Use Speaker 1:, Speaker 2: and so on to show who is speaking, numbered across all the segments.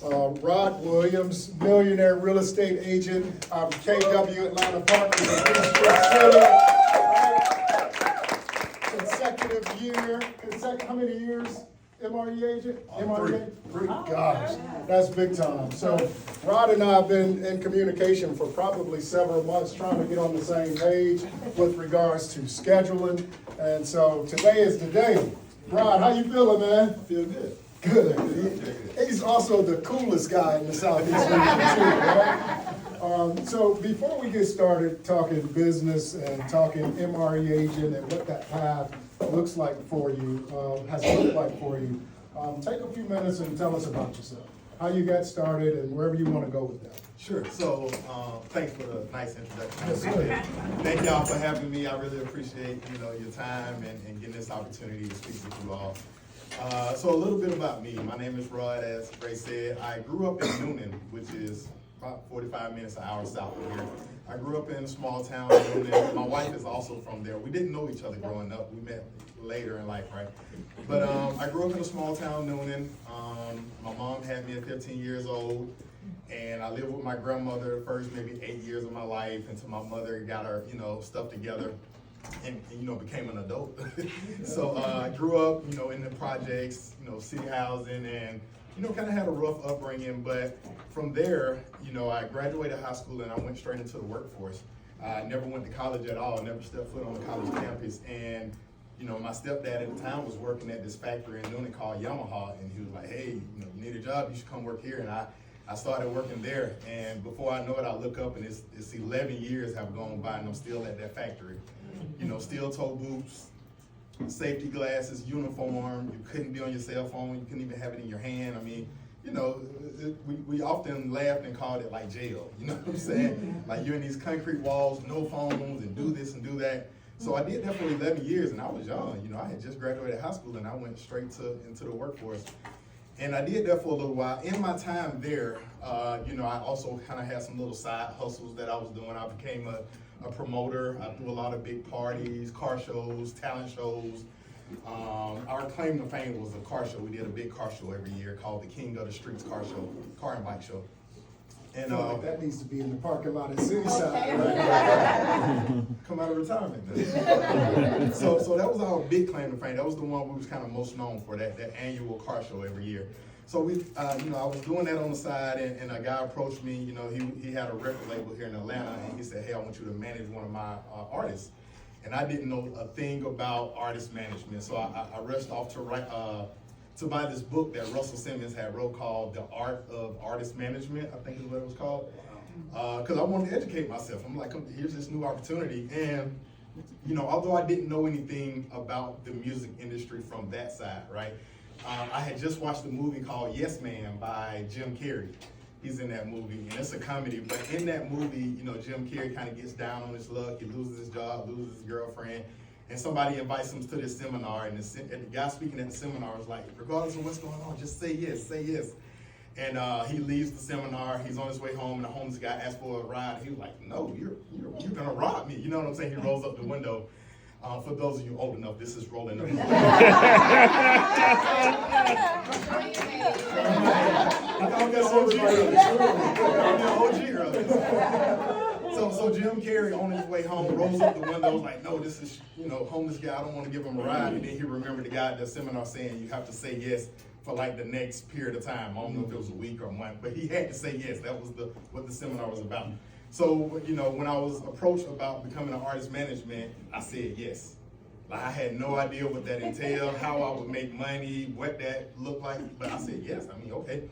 Speaker 1: Rod Williams, millionaire real estate agent, KW Atlanta Partners in East City. Consecutive year, how many years? MRE agent? Three. Gosh, that's big time. So Rod and I have been in communication for probably several months trying to get on the same page with regards to scheduling. And so today is the day. Rod, how you feeling, man?
Speaker 2: I feel good.
Speaker 1: Good. He's also the coolest guy in the Southeast region too, right? So before we get started talking business and talking MRE agent and what that path looks like for you, has looked like for you, take a few minutes and tell us about yourself, how you got started and wherever you want to go with that.
Speaker 2: Sure. So thanks for the nice introduction.
Speaker 1: Yes, sir.
Speaker 2: Thank y'all for having me. I really appreciate your time and getting this opportunity to speak with you all. So a little bit about me. My name is Rod, as Ray said. I grew up in Noonan, which is about 45 minutes, an hour south of here. I grew up in a small town in Noonan. My wife is also from there. We didn't know each other growing up. We met later in life, right? But I grew up in a small town, Noonan. My mom had me at 15 years old, and I lived with my grandmother the first maybe 8 years of my life until my mother got her, stuff together and became an adult. So I grew up, in the projects, city housing, and kind of had a rough upbringing. But from there, I graduated high school and I went straight into the workforce. I never went to college at all. Never stepped foot on the college campus. And my stepdad at the time was working at this factory in Noonan called Yamaha, and he was like, "Hey, you need a job? You should come work here." And I started working there, and before I know it, I look up and it's 11 years have gone by, and I'm still at that factory. Steel toe boots, safety glasses, uniform. You couldn't be on your cell phone. You couldn't even have it in your hand. I mean, we often laughed and called it like jail. You know what I'm saying? Like you're in these concrete walls, no phones, and do this and do that. So I did that for 11 years, and I was young. I had just graduated high school, and I went straight into the workforce. And I did that for a little while. In my time there, I also kind of had some little side hustles that I was doing. I became a promoter. I threw a lot of big parties, car shows, talent shows. Our claim to fame was a car show. We did a big car show every year called the King of the Streets car and bike show. And
Speaker 1: I feel like that needs to be in the parking lot at Cityside. Right?
Speaker 2: Come out of retirement. So that was our big claim to fame. That was the one we was kind of most known for, that annual car show every year. So I was doing that on the side, and a guy approached me. He had a record label here in Atlanta, and he said, "Hey, I want you to manage one of my artists." And I didn't know a thing about artist management, so I rushed off to buy this book that Russell Simmons had wrote called The Art of Artist Management, I think is what it was called. Because I wanted to educate myself. I'm like, here's this new opportunity. And, although I didn't know anything about the music industry from that side, right? I had just watched a movie called Yes Man by Jim Carrey. He's in that movie, and it's a comedy. But in that movie, Jim Carrey kind of gets down on his luck. He loses his job, loses his girlfriend. And somebody invites him to this seminar, and the guy speaking at the seminar was like, regardless of what's going on, just say yes, say yes. And he leaves the seminar, he's on his way home, and the homeless guy asks for a ride. He was like, "No, you're gonna rob me." You know what I'm saying? He rolls up the window. For those of you old enough, this is rolling up. I thought that's OG earlier. So Jim Carrey on his way home rolls up the window, was like, "No, this is homeless guy. I don't want to give him a ride." And then he remembered the guy at the seminar saying you have to say yes for like the next period of time. I don't know if it was a week or a month, but he had to say yes. That was what the seminar was about. So when I was approached about becoming an artist management, I said yes. Like I had no idea what that entailed, how I would make money, what that looked like, but I said yes. I mean, okay.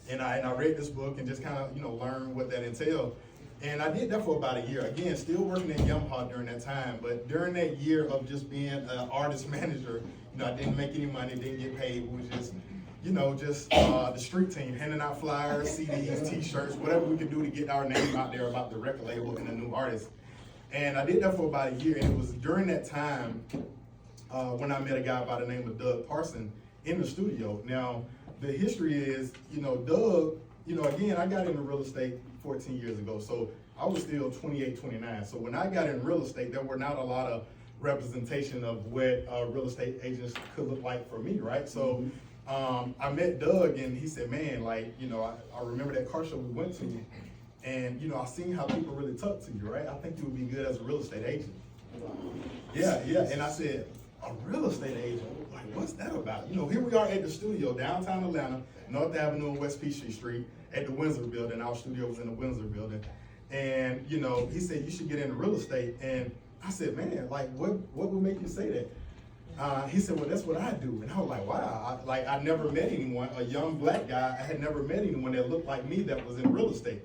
Speaker 2: And I read this book and just kind of learned what that entailed. And I did that for about a year. Again, still working at Yamaha during that time. But during that year of just being an artist manager, I didn't make any money, didn't get paid. It was just, the street team, handing out flyers, CDs, T-shirts, whatever we could do to get our name out there about the record label and the new artist. And I did that for about a year. And it was during that time when I met a guy by the name of Doug Parson in the studio. Now, the history is, Doug, again, I got into real estate 14 years ago, so I was still 28, 29. So when I got in real estate, there were not a lot of representation of what real estate agents could look like for me, right? So I met Doug and he said, man, like, you know, I remember that car show we went to, and, you know, I seen how people really talk to you, right? I think you would be good as a real estate agent. Yeah. And I said, a real estate agent? Like, what's that about? You know, here we are at the studio, downtown Atlanta, North Avenue and West Peachtree Street at the Windsor building. Our studio was in the Windsor building. And, you know, he said, you should get into real estate. And I said, man, like, what would make you say that? He said, well, that's what I do. And I was like, wow, I never met anyone, a young black guy, I had never met anyone that looked like me that was in real estate.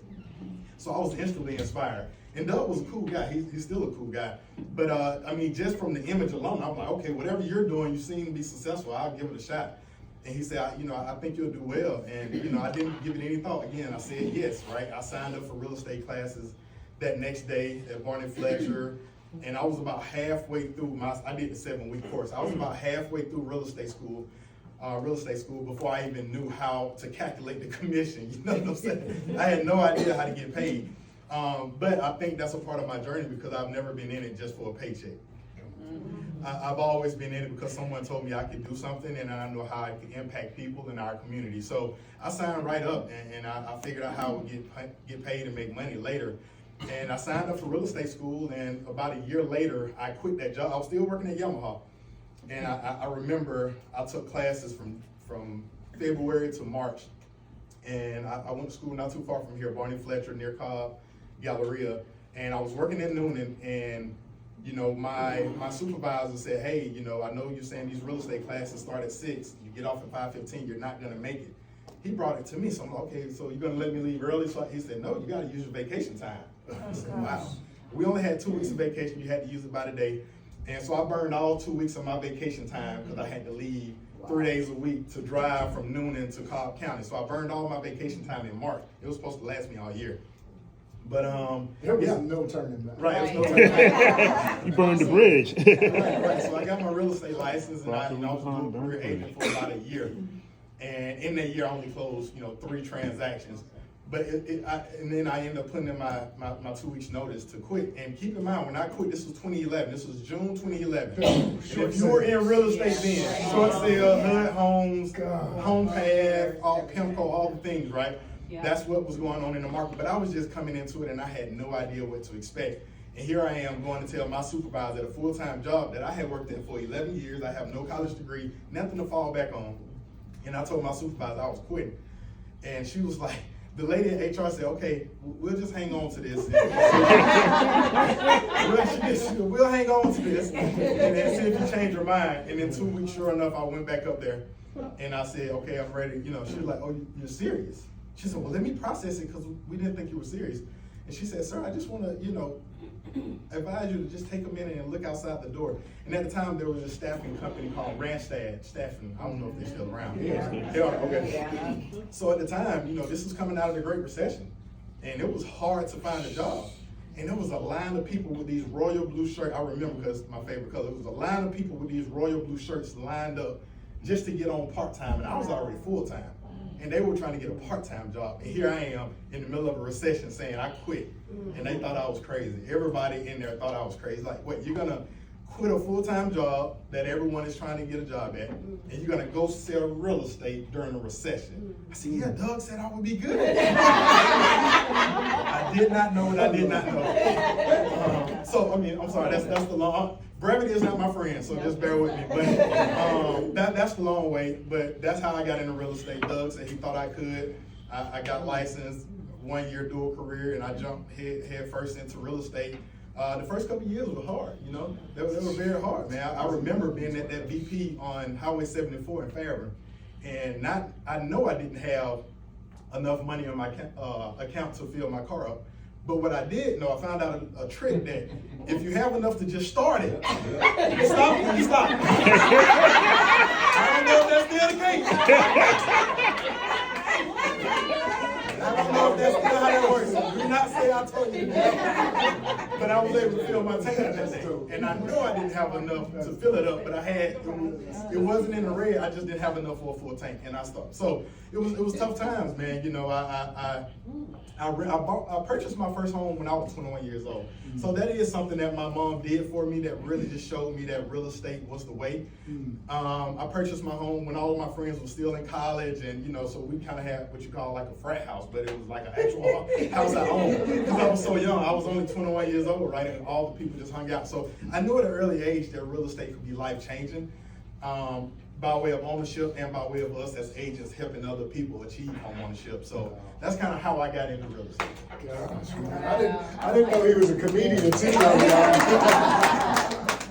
Speaker 2: So I was instantly inspired. And Doug was a cool guy. He's still a cool guy. But I mean, just from the image alone, I'm like, okay, whatever you're doing, you seem to be successful. I'll give it a shot. And he said, you know, I think you'll do well. And, you know, I didn't give it any thought. Again, I said yes, right? I signed up for real estate classes that next day at Barney Fletcher. And I was about halfway through I did the 7-week course. I was about halfway through real estate school before I even knew how to calculate the commission. You know what I'm saying? I had no idea how to get paid. But I think that's a part of my journey because I've never been in it just for a paycheck. I've always been in it because someone told me I could do something and I know how I could impact people in our community. So I signed right up and I figured out how I would get paid and make money later. And I signed up for real estate school, and about a year later, I quit that job. I was still working at Yamaha. And I remember I took classes from February to March. And I went to school not too far from here, Barney Fletcher, near Cobb, Galleria. And I was working at Noonan, and you know, my supervisor said, hey, you know, I know you're saying these real estate classes start at 6, you get off at 5:15, you're not gonna make it. He brought it to me, so I'm like, okay, so you're gonna let me leave early? So he said, no, you gotta use your vacation time. I said, wow. We only had 2 weeks of vacation, you had to use it by the day. And so I burned all 2 weeks of my vacation time because I had to leave 3 days a week to drive from Noonan to Cobb County. So I burned all my vacation time in March. It was supposed to last me all year. But
Speaker 1: there was no turning back.
Speaker 2: Right, there was no turning back.
Speaker 3: You burned the bridge.
Speaker 2: right. So I got my real estate license, and I was doing career agent for about a year. And in that year, I only closed, 3 transactions. But and then I ended up putting in my 2 weeks notice to quit. And keep in mind, when I quit, this was 2011. This was June 2011. And if you were in real estate then, short sale, HUD homes, home pad, PIMCO, all the things, right? Yeah. That's what was going on in the market. But I was just coming into it and I had no idea what to expect. And here I am going to tell my supervisor at a full-time job that I had worked in for 11 years. I have no college degree, nothing to fall back on. And I told my supervisor I was quitting. And she was like, the lady in HR said, okay, we'll just hang on to this. We'll hang on to this and then see if you change your mind. And in 2 weeks, sure enough, I went back up there and I said, okay, I'm ready. She was like, oh, you're serious? She said, well, let me process it because we didn't think you were serious. And she said, sir, I just want to, advise you to just take a minute and look outside the door. And at the time, there was a staffing company called Randstad Staffing. I don't know if they're still around.
Speaker 1: Yeah.
Speaker 2: They are, okay. Yeah. So at the time, this was coming out of the Great Recession. And it was hard to find a job. And there was a line of people with these royal blue shirts. I remember because my favorite color. It was a line of people with these royal blue shirts lined up just to get on part-time. And I was already full-time. And they were trying to get a part-time job. And here I am in the middle of a recession saying I quit. And they thought I was crazy. Everybody in there thought I was crazy. Like, what, you're gonna quit a full-time job that everyone is trying to get a job at, and you're gonna go sell real estate during a recession? I said, yeah, Doug said I would be good at it. I did not know what I did not know. So, I'm sorry, that's the long, brevity is not my friend, so just bear with me. But that's the long way, but that's how I got into real estate. Doug said he thought I could. I got licensed, 1 year dual career, and I jumped head first into real estate. The first couple of years were hard, They were very hard, man. I remember being at that VP on Highway 74 in Fairburn, and I know I didn't have enough money on my account to fill my car up. But what I did know, I found out a trick that if you have enough to just start it, you stop when you stop. I don't know if that's still the case. I don't know if that's still how that works. Do not say I told you that. but I was able to fill my tank that day. And I knew I didn't have enough to fill it up, but it wasn't in the red, I just didn't have enough for a full tank, and I stopped. So it was tough times, man. You know, I purchased my first home when I was 21 years old. So that is something that my mom did for me that really just showed me that real estate was the way. I purchased my home when all of my friends were still in college, and you know, so we kind of had what you call like a frat house, but it was like an actual house I owned because I was so young. I was only 21 years old, right, and all the people just hung out. So I knew at an early age that real estate could be life changing. By way of ownership and by way of us as agents helping other people achieve home ownership. So that's kind of how I got into real estate.
Speaker 1: Gosh, man. I didn't know he was a comedian too.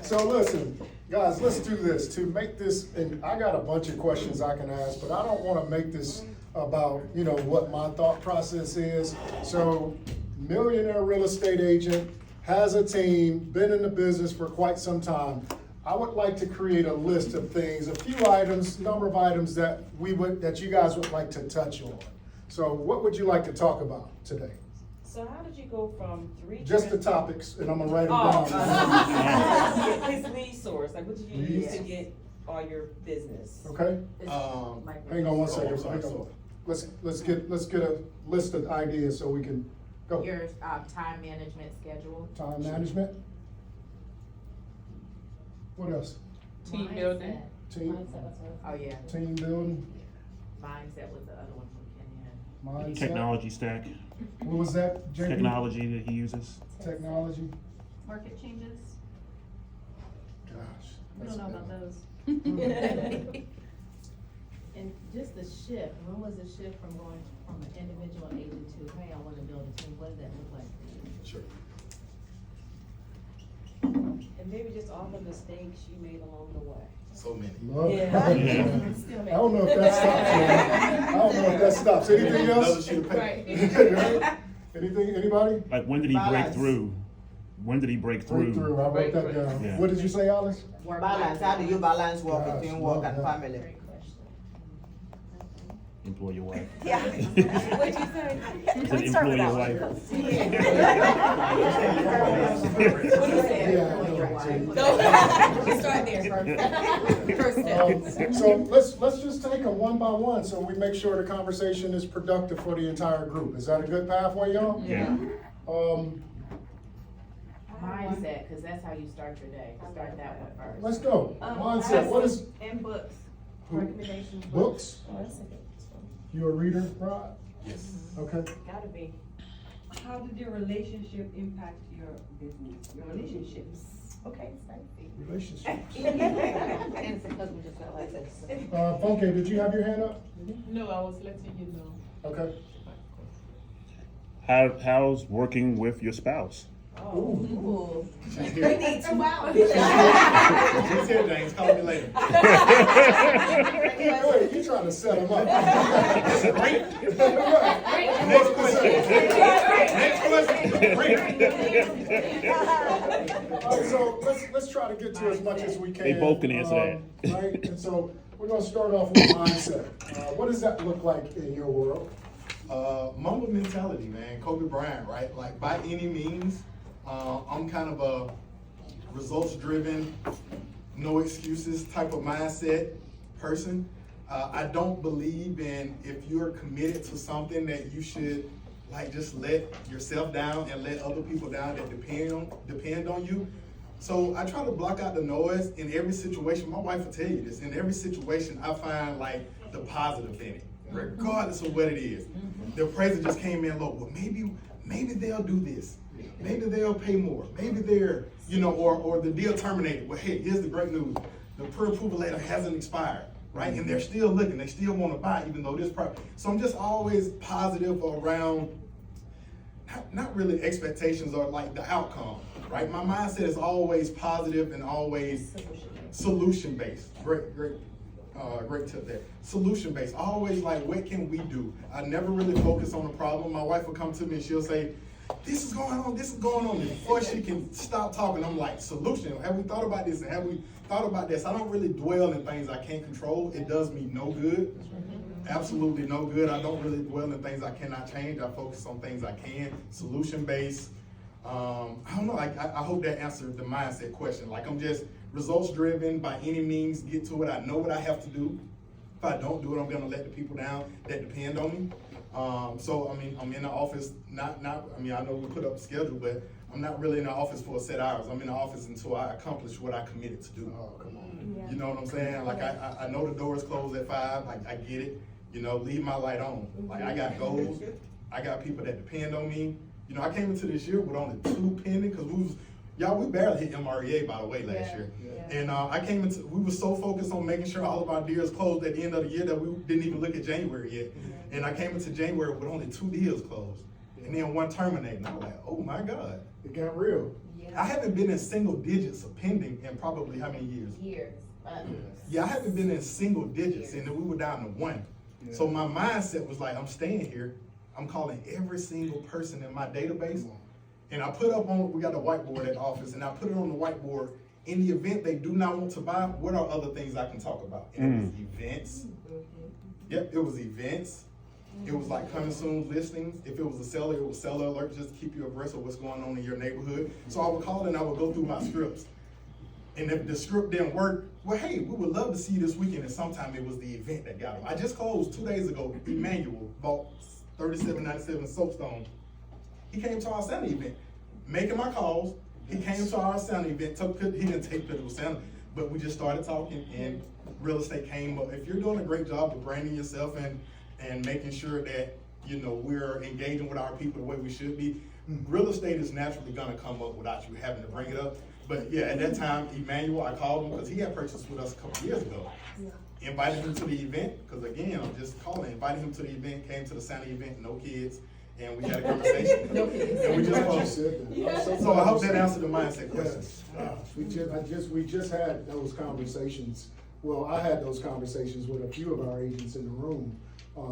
Speaker 1: So listen, guys, let's do this. To make this, and I got a bunch of questions I can ask, but I don't want to make this about, you know, what my thought process is. So, millionaire real estate agent, has a team, been in the business for quite some time. I would like to create a list of things, a few items, number of items that that you guys would like to touch on. So what would you like to talk about today?
Speaker 3: So how did you go from three?
Speaker 1: Just the topics, and I'm gonna write them down.
Speaker 3: Yeah, his lead source, like what did you use to get all your business?
Speaker 1: Okay. Hang on one second. Hang on. Let's get a list of ideas so we can go.
Speaker 4: Your time management schedule.
Speaker 1: Time management. What else?
Speaker 5: Team building.
Speaker 1: Team.
Speaker 4: Oh, yeah.
Speaker 1: Team building.
Speaker 4: Mindset was the other one from Kenya.
Speaker 1: Mindset.
Speaker 6: Technology stack.
Speaker 1: What was that, JP?
Speaker 6: Technology that he uses.
Speaker 1: Technology.
Speaker 5: Market changes.
Speaker 1: Gosh.
Speaker 5: We don't know about those.
Speaker 7: And just the shift, when was the shift from going from an individual agent to, hey, I wanna build a team, what did that look like for you?
Speaker 2: Sure.
Speaker 3: And maybe just all the mistakes you made along the way.
Speaker 2: So many.
Speaker 1: Love it.
Speaker 3: Yeah.
Speaker 1: I don't know if that stops. I don't know if that stops. Anything
Speaker 2: Another
Speaker 1: else?
Speaker 2: sheet of paper.
Speaker 1: Anything, anybody?
Speaker 6: Like when did he break through? When did he break through?
Speaker 1: Breakthrough, I wrote that down.
Speaker 6: Yeah.
Speaker 1: What did you say, Alice?
Speaker 8: Balance, how do you balance work
Speaker 1: Gosh,
Speaker 8: between work and
Speaker 1: love that.
Speaker 8: family?
Speaker 7: Great question.
Speaker 6: Employ your wife.
Speaker 8: Yeah.
Speaker 3: What'd you say?
Speaker 6: He said employ your wife.
Speaker 3: Start there. First step.
Speaker 1: So let's just take them one by one so we make sure the conversation is productive for the entire group. Is that a good pathway, y'all?
Speaker 6: Yeah.
Speaker 4: Mindset, because that's how you start your day. Start that one first.
Speaker 1: Let's go. Mindset. What is
Speaker 4: And books.
Speaker 1: who-
Speaker 4: Recommendations.
Speaker 1: books? You a reader, Rod?
Speaker 2: Yes.
Speaker 1: Okay.
Speaker 4: Gotta be.
Speaker 3: How did your relationship impact your business, your relationships?
Speaker 4: Okay, spicy.
Speaker 1: Relationships.
Speaker 4: And it's because we just felt like this.
Speaker 1: Funke, did you have your hand up?
Speaker 5: No, I was letting you know.
Speaker 1: Okay.
Speaker 6: How's working with your spouse?
Speaker 4: Ooh.
Speaker 2: She's here.
Speaker 4: We need 2 hours.
Speaker 2: She's here, James. Call me later.
Speaker 1: Wait, you trying to set him up.
Speaker 2: Great. Next question. Next question.
Speaker 1: All right, so let's try to get to as much as we can.
Speaker 6: They both can answer that.
Speaker 1: Right, and so we're gonna start off with mindset. What does that look like in your world?
Speaker 2: Mamba mentality, man. Kobe Bryant, right? Like by any means, I'm kind of a results-driven, no excuses type of mindset person. I don't believe in if you're committed to something that you should like just let yourself down and let other people down that depend on you. So I try to block out the noise in every situation. My wife will tell you this. In every situation, I find like the positive in it, regardless of what it is. The appraiser just came in low. Well, maybe they'll do this. Maybe they'll pay more. Maybe they're, or the deal terminated. Well, hey, here's the great news. The pre-approval letter hasn't expired, right? And they're still looking. They still want to buy, even though this property. So I'm just always positive around, not really expectations or like the outcome, right? My mindset is always positive and always solution-based. Great tip there. Solution-based. Always like, what can we do? I never really focus on the problem. My wife will come to me and she'll say, this is going on. Before she can stop talking, I'm like, solution. Have we thought about this? And have we thought about this? I don't really dwell in things I can't control. It does me no good. Absolutely no good. I don't really dwell in things I cannot change. I focus on things I can. Solution-based. I don't know, I hope that answered the mindset question. Like, I'm just results driven by any means, get to it. I know what I have to do. If I don't do it, I'm gonna let the people down that depend on me. So, I mean, I'm in the office, I know we put up a schedule, but I'm not really in the office for a set hours. I'm in the office until I accomplish what I committed to do.
Speaker 1: Oh, come on.
Speaker 2: You know what I'm saying? Like, I know the doors close at 5, like, I get it, you know, leave my light on. Like, I got goals, I got people that depend on me. You know, I came into this year with only 2 pending, cause we barely hit MREA, by the way, last year. And we were so focused on making sure all of our deals closed at the end of the year that we didn't even look at January yet. And I came into January with only 2 deals closed, and then 1 terminating. I was like, oh my God.
Speaker 1: It got real.
Speaker 2: I haven't been in single digits of pending in probably how many years?
Speaker 4: Years.
Speaker 2: Yeah, I haven't been in single digits, and then we were down to 1.
Speaker 1: Yeah.
Speaker 2: So my mindset was like, I'm staying here. I'm calling every single person in my database. And I put up we got a whiteboard at the office, and I put it on the whiteboard. In the event they do not want to buy, what are other things I can talk about? And it was events. Yep, it was events. It was like coming soon listings. If it was a seller, it was seller alert, just to keep you abreast of what's going on in your neighborhood. So I would call and I would go through my scripts. And if the script didn't work, well, hey, we would love to see you this weekend. And sometime it was the event that got them. I just closed 2 days ago. Emmanuel bought 3797 Soapstone. He came to our Santa event, making my calls. He came to our Santa event. He didn't take pictures with Santa, but we just started talking, and real estate came up. If you're doing a great job of branding yourself and making sure that, you know, we're engaging with our people the way we should be, real estate is naturally gonna come up without you having to bring it up. But yeah, at that time, Emmanuel, I called him because he had purchased with us a couple years ago. Invited him to the event, because again, I'm just calling, invited him to the event, came to the Santa event, no kids, and we had a conversation.
Speaker 3: No kids.
Speaker 2: And we just
Speaker 1: I'm glad you
Speaker 2: closed.
Speaker 1: said that. I'm
Speaker 2: So I
Speaker 1: glad
Speaker 2: hope
Speaker 1: you
Speaker 2: that
Speaker 1: said
Speaker 2: answered the mindset question.
Speaker 1: Yes. We just had those conversations. Well, I had those conversations with a few of our agents in the room.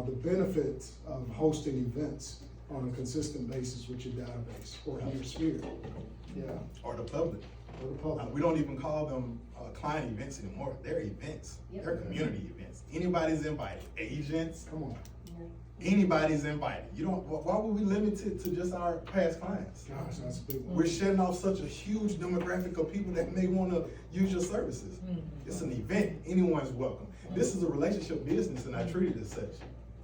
Speaker 1: The benefits of hosting events on a consistent basis with your database or your sphere. Yeah,
Speaker 2: Or the public.
Speaker 1: or the public.
Speaker 2: We don't even call them client events anymore. They're events.
Speaker 4: Yep.
Speaker 2: They're community events. Anybody's invited. Agents,
Speaker 1: Come on,
Speaker 2: anybody's invited. You don't. Why would we limit it to just our past clients?
Speaker 1: gosh, that's a big one.
Speaker 2: We're shedding off such a huge demographic of people that may want to use your services. It's an event. Anyone's welcome. This is a relationship business, and I treat it as such.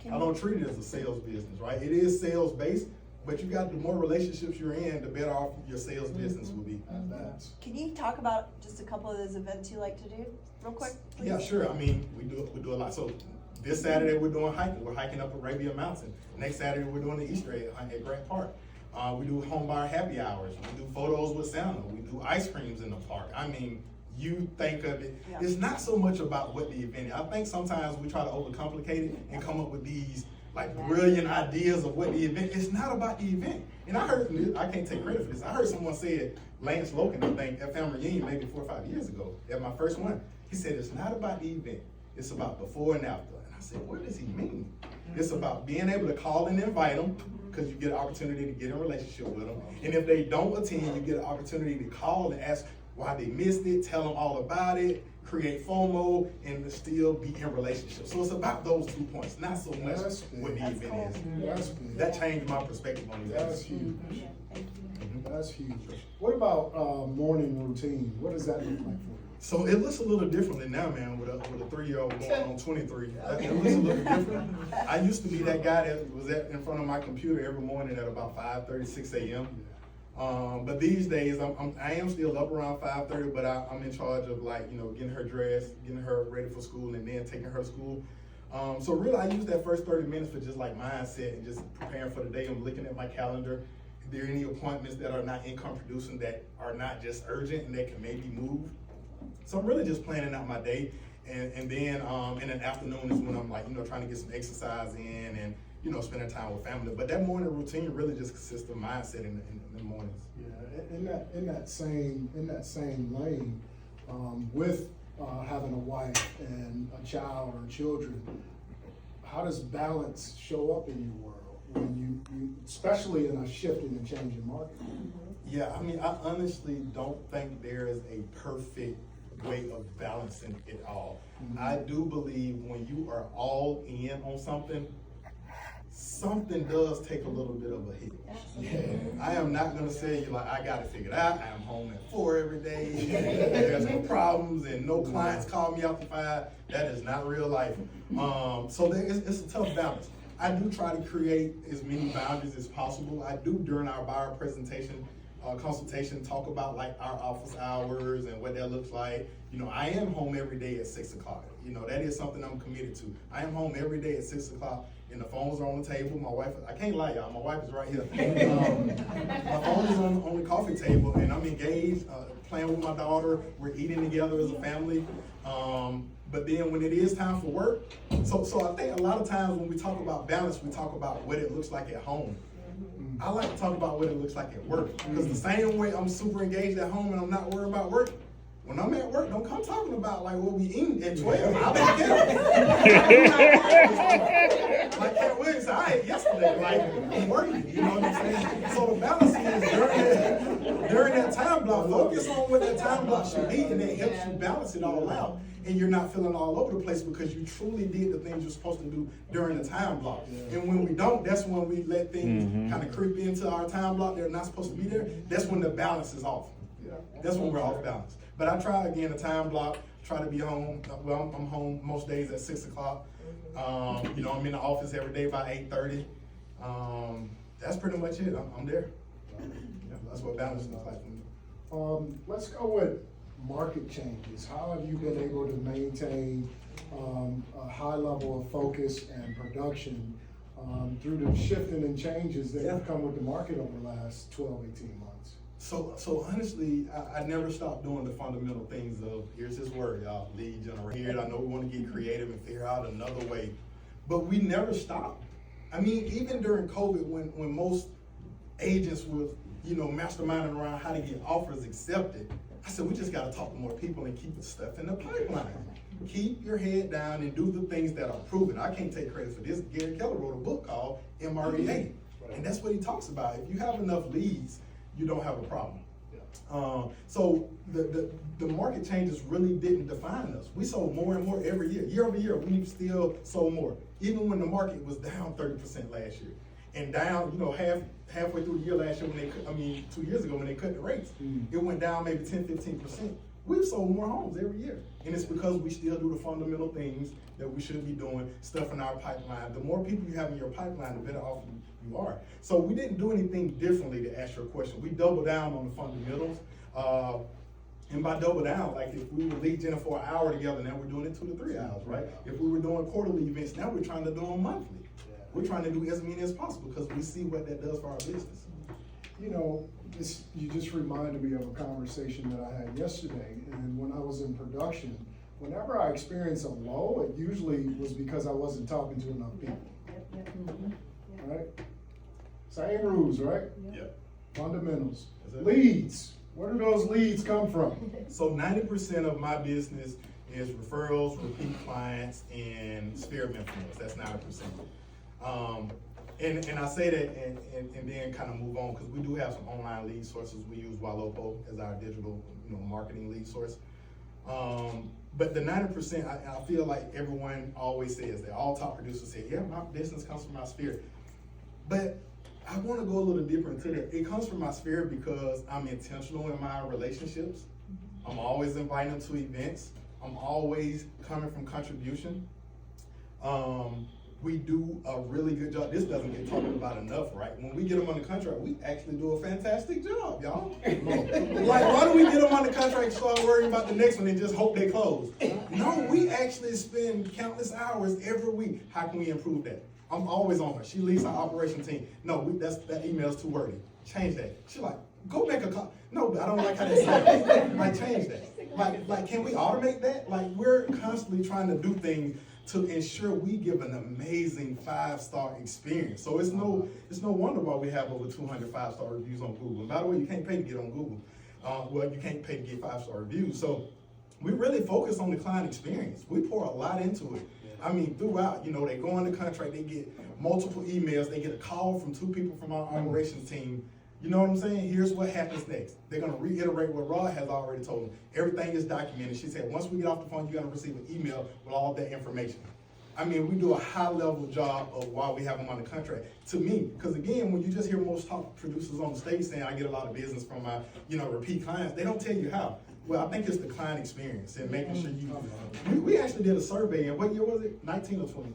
Speaker 2: I don't treat it as a sales business, right? It is sales based, but you got the more relationships you're in, the better off your sales business will be.
Speaker 1: That's,
Speaker 9: Can you talk about just a couple of those events you like to do, real quick, please?
Speaker 2: Yeah, sure. I mean, we do a lot. So this Saturday we're doing hiking. We're hiking up Arabia Mountain. Next Saturday we're doing the Easter egg hunt at Grant Park. We do home buyer happy hours. We do photos with Santa. We do ice creams in the park. I mean, you think of it.
Speaker 9: Yeah.
Speaker 2: It's not so much about what the event is. I think sometimes we try to overcomplicate it and come up with these like brilliant ideas of what the event. It's not about the event. And I heard, I can't take credit for this. I heard someone say it, Lance Logan, I think, at Family Reunion maybe 4 or 5 years ago, at my first one. He said, it's not about the event. It's about before and after. And I said, what does he mean? It's about being able to call and invite them, because you get an opportunity to get in a relationship with them. And if they don't attend, you get an opportunity to call and ask why they missed it, tell them all about it, create FOMO, and to still be in relationship. So it's about those 2 points, not so much
Speaker 1: That's
Speaker 2: what the
Speaker 9: That's
Speaker 2: event
Speaker 9: cool.
Speaker 2: is.
Speaker 1: that's big.
Speaker 2: That changed my perspective on the
Speaker 1: That's
Speaker 2: event.
Speaker 1: huge.
Speaker 9: Thank you.
Speaker 1: That's huge. What about, morning routine? What does that look like for you?
Speaker 2: So it looks a little differently now, man, with a 3-year-old going on 23. It looks a little different. I used to be that guy that was in front of my computer every morning at about 5:30, 6 a.m. But these days, I am still up around 5:30, but I'm in charge of, like, you know, getting her dressed, getting her ready for school, and then taking her to school. So really, I use that first 30 minutes for just like mindset and just preparing for the day. I'm looking at my calendar. If there are any appointments that are not income producing, that are not just urgent and that can maybe move. So I'm really just planning out my day. And then in the afternoon is when I'm, like, you know, trying to get some exercise in and, you know, spending time with family. But that morning routine really just consists of mindset in the mornings.
Speaker 1: Yeah, in that same lane, with having a wife and a child or children, how does balance show up in your world when you especially in a shifting and changing market?
Speaker 2: Yeah, I mean, I honestly don't think there is a perfect way of balancing it all. I do believe when you are all in on something, something does take a little bit of a hit. I am not gonna say you like, I got it figured out, I'm home at 4 every day, there's no problems and no clients call me after 5. That is not real life. So it's a tough balance. I do try to create as many boundaries as possible. I do during our buyer presentation, consultation, talk about like our office hours and what that looks like. You know, I am home every day at 6 o'clock. You know, that is something I'm committed to. I am home every day at 6 o'clock and the phones are on the table. My wife, I can't lie y'all, my wife is right here. My phone is on the coffee table and I'm engaged, playing with my daughter. We're eating together as a family. But then when it is time for work, so I think a lot of times when we talk about balance, we talk about what it looks like at home. I like to talk about what it looks like at work. Because the same way I'm super engaged at home and I'm not worried about work, when I'm at work, don't come talking about like what we eating at 12. I'll be there. Like Cat Williams said, I ate yesterday, like I'm working, you know what I'm saying? So the balance is during that time block, focus on what that time block should be and it helps you balance it all out. And you're not feeling all over the place because you truly did the things you're supposed to do during the time block. And when we don't, that's when we let things kind of creep into our time block. They're not supposed to be there. That's when the balance is off. That's when we're off balance. But I try again, a time block, try to be home. Well, I'm home most days at 6 o'clock. You know, I'm in the office every day by 8:30. That's pretty much it. I'm there. Yeah, that's what balance looks like for me.
Speaker 1: Let's go with market changes. How have you been able to maintain a high level of focus and production through the shifting and changes that have come with the market over the last 12, 18 months?
Speaker 2: So honestly, I never stopped doing the fundamental things of, here's this word, y'all, lead generation. I know we want to get creative and figure out another way, but we never stopped. I mean, even during COVID, when most agents were, you know, masterminding around how to get offers accepted, I said, we just got to talk to more people and keep the stuff in the pipeline. Keep your head down and do the things that are proven. I can't take credit for this. Gary Keller wrote a book called MREA, and that's what he talks about. If you have enough leads, you don't have a problem. So the market changes really didn't define us. We sold more and more every year. Year over year, we've still sold more. Even when the market was down 30% last year. And down, you know, halfway through the year last year when 2 years ago when they cut the rates, it went down maybe 10, 15%. We've sold more homes every year. And it's because we still do the fundamental things that we should be doing, stuff in our pipeline. The more people you have in your pipeline, the better off you are. So we didn't do anything differently to answer your question. We doubled down on the fundamentals. And by double down, like if we were lead gen for an hour together, now we're doing it 2 to 3 hours, right? If we were doing quarterly events, now we're trying to do them monthly. We're trying to do as many as possible because we see what that does for our business.
Speaker 1: You know, you just reminded me of a conversation that I had yesterday, and when I was in production, whenever I experienced a lull, it usually was because I wasn't talking to enough people. Right? Same rules, right?
Speaker 2: Yep.
Speaker 1: Fundamentals. Leads. Where do those leads come from?
Speaker 2: So 90% of my business is referrals, repeat clients, and sphere of influence. That's 90%. And I say that and then kind of move on because we do have some online lead sources. We use Walopo as our digital, marketing lead source. But the 90%, I feel like everyone always says that. All top producers say, yeah, my business comes from my sphere. But I want to go a little deeper into that. It comes from my sphere because I'm intentional in my relationships. I'm always inviting them to events. I'm always coming from contribution. We do a really good job. This doesn't get talked about enough, right? When we get them on the contract, we actually do a fantastic job, y'all. Like, why do we get them on the contract and start worrying about the next one and just hope they close? No, we actually spend countless hours every week. How can we improve that? I'm always on her. She leads our operation team. No, that email's too wordy. Change that. She's like, go make a call. No, I don't like how that sounds. Like, change that. Like, can we automate that? Like, we're constantly trying to do things to ensure we give an amazing 5-star experience. So it's no wonder why we have over 200 5-star reviews on Google. And by the way, you can't pay to get on Google. Well, you can't pay to get 5-star reviews. So we really focus on the client experience. We pour a lot into it. I mean, throughout, they go on the contract, they get multiple emails, they get a call from 2 people from our operations team. You know what I'm saying? Here's what happens next. They're going to reiterate what Rod has already told them. Everything is documented. She said, once we get off the phone, you're going to receive an email with all that information. I mean, we do a high level job of why we have them on the contract. To me, because again, when you just hear most top producers on the stage saying, I get a lot of business from my, repeat clients, they don't tell you how. Well, I think it's the client experience and making sure we actually did a survey, and what year was it? 19 or 20?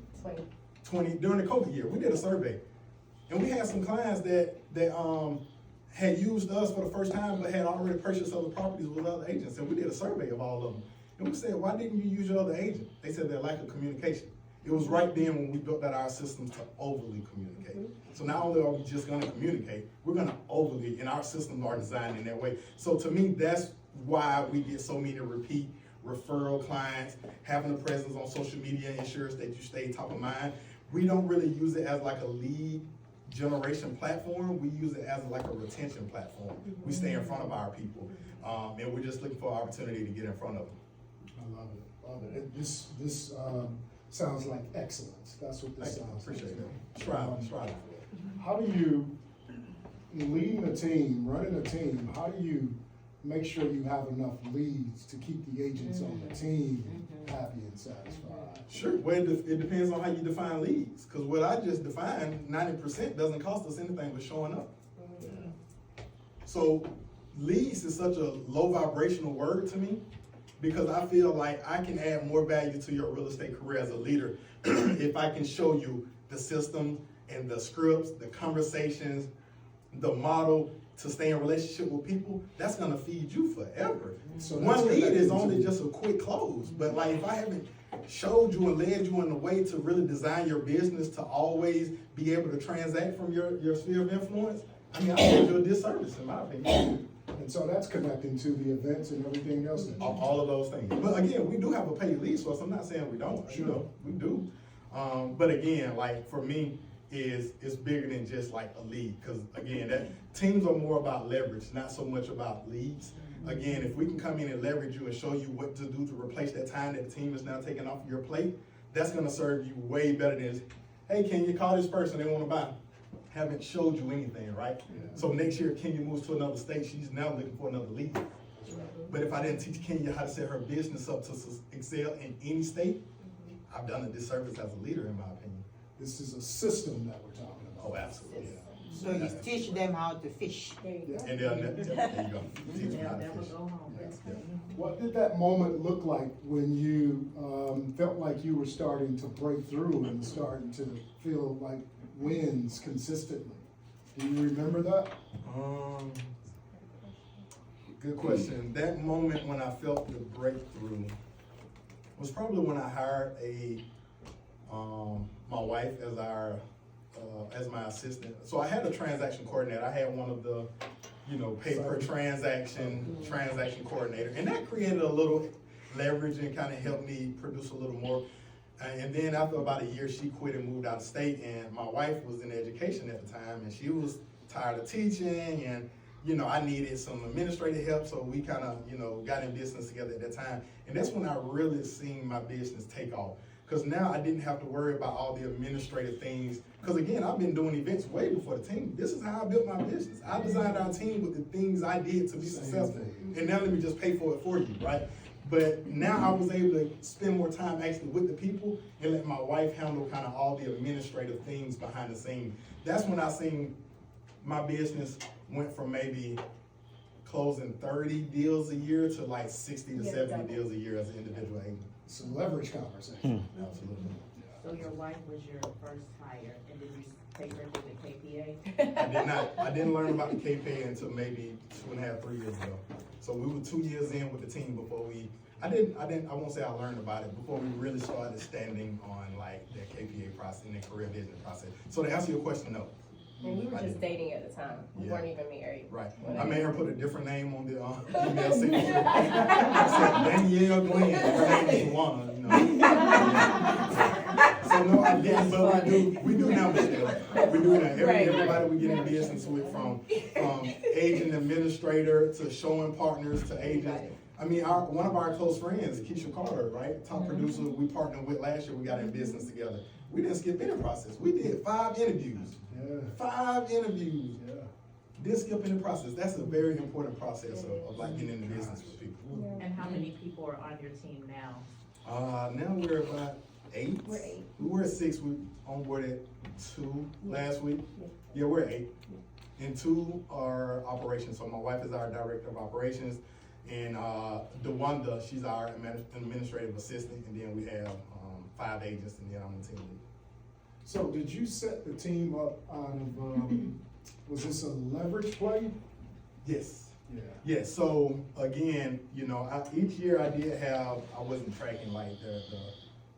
Speaker 2: 20, during the COVID year, we did a survey. And we had some clients that had used us for the first time, but had already purchased other properties with other agents. And we did a survey of all of them. And we said, why didn't you use your other agent? They said their lack of communication. It was right then when we built out our systems to overly communicate. So not only are we just gonna communicate, we're gonna overly, and our systems are designed in that way. So to me, that's why we get so many repeat referral clients. Having a presence on social media ensures that you stay top of mind. We don't really use it as like a lead generation platform. We use it as like a retention platform. We stay in front of our people, and we're just looking for an opportunity to get in front of them.
Speaker 1: I love it. And this sounds like excellence. That's what this sounds like.
Speaker 2: Appreciate it. Strive.
Speaker 1: How do you, leading a team, running a team, how do you make sure you have enough leads to keep the agents on the team happy and satisfied?
Speaker 2: Sure. Well, it depends on how you define leads. Because what I just defined, 90% doesn't cost us anything but showing up. So leads is such a low vibrational word to me, because I feel like I can add more value to your real estate career as a leader if I can show you the system and the scripts, the conversations, the model to stay in relationship with people. That's gonna feed you forever.
Speaker 1: So
Speaker 2: one lead is only
Speaker 1: to-
Speaker 2: just a quick close, but like if I haven't showed you and led you in a way to really design your business to always be able to transact from your sphere of influence, I mean, I did you a disservice in my opinion.
Speaker 1: And so that's connecting to the events and everything else.
Speaker 2: All of those things. But again, we do have a paid lead source. I'm not saying we don't.
Speaker 1: Sure.
Speaker 2: We do. But again, like for me, it's bigger than just like a lead. Because again, that teams are more about leverage, not so much about leads. Again, if we can come in and leverage you and show you what to do to replace that time that the team is now taking off your plate, that's gonna serve you way better than, hey, can you call this person? They want to buy. Haven't showed you anything, right?
Speaker 1: Yeah.
Speaker 2: So next year, Kenya moves to another state. She's now looking for another lead. But if I didn't teach Kenya how to set her business up to excel in any state, I've done a disservice as a leader, in my opinion.
Speaker 1: This is a system that we're talking about.
Speaker 2: Oh, absolutely.
Speaker 8: So you teach them how to fish.
Speaker 2: And there you go. Teach them how to
Speaker 7: Never
Speaker 2: fish.
Speaker 7: go home.
Speaker 2: Yeah.
Speaker 1: What did that moment look like when you felt like you were starting to break through and starting to feel like wins consistently? Do you remember that?
Speaker 2: Good question. That moment when I felt the breakthrough was probably when I hired my wife as my assistant. So I had a transaction coordinator. I had one of the, pay per transaction coordinator, and that created a little leverage and kind of helped me produce a little more. And then after about a year, she quit and moved out of state, and my wife was in education at the time, and she was tired of teaching, and I needed some administrative help, so we kind of, got in business together at that time. And that's when I really seen my business take off. Because now I didn't have to worry about all the administrative things. Because again, I've been doing events way before the team. This is how I built my business. I designed our team with the things I did to be successful. And now let me just pay for it for you, right? But now I was able to spend more time actually with the people and let my wife handle kind of all the administrative things behind the scenes. That's when I seen my business went from maybe closing 30 deals a year to like 60 to 70 deals a year as an individual agent.
Speaker 1: It's a leverage conversation.
Speaker 2: Absolutely.
Speaker 4: So your wife was your first hire, and did you take her through the KPA?
Speaker 2: I did not. I didn't learn about the KPA until maybe 2.5, 3 years ago. So we were 2 years in with the team before I won't say I learned about it, before we really started standing on like the KPA process and the career vision process. So to answer your question, no.
Speaker 10: And we were
Speaker 2: I
Speaker 10: just
Speaker 2: didn't.
Speaker 10: dating at the time. We
Speaker 2: Yeah.
Speaker 10: weren't even married.
Speaker 2: Right.
Speaker 10: When
Speaker 2: I
Speaker 10: I-
Speaker 2: may have put a different name on the email signature. I said Danielle Glenn. Her name is Juana, So no, I didn't, but we do now, Michelle. We do now. Everybody we get in business with, from agent administrator to showing partners to agents. I mean, one of our close friends, Keisha Carter, right? Top producer we partnered with last year, we got in business together. We didn't skip any process. We did 5 interviews.
Speaker 1: Yeah.
Speaker 2: 5 interviews.
Speaker 1: Yeah.
Speaker 2: Didn't skip any process. That's a very important process of like getting into business with people.
Speaker 4: And how many people are on your team now?
Speaker 2: Now we're about, 8.
Speaker 10: We're 8.
Speaker 2: We were at 6. We onboarded 2 last week. Yeah, we're at 8. And 2 are operations. So my wife is our director of operations, and DeWanda, she's our administrative assistant. And then we have 5 agents, and then I'm the team lead.
Speaker 1: So did you set the team up out of, was this a leverage play?
Speaker 2: Yes.
Speaker 1: Yeah.
Speaker 2: Yes, so again, you know, each year I wasn't tracking like the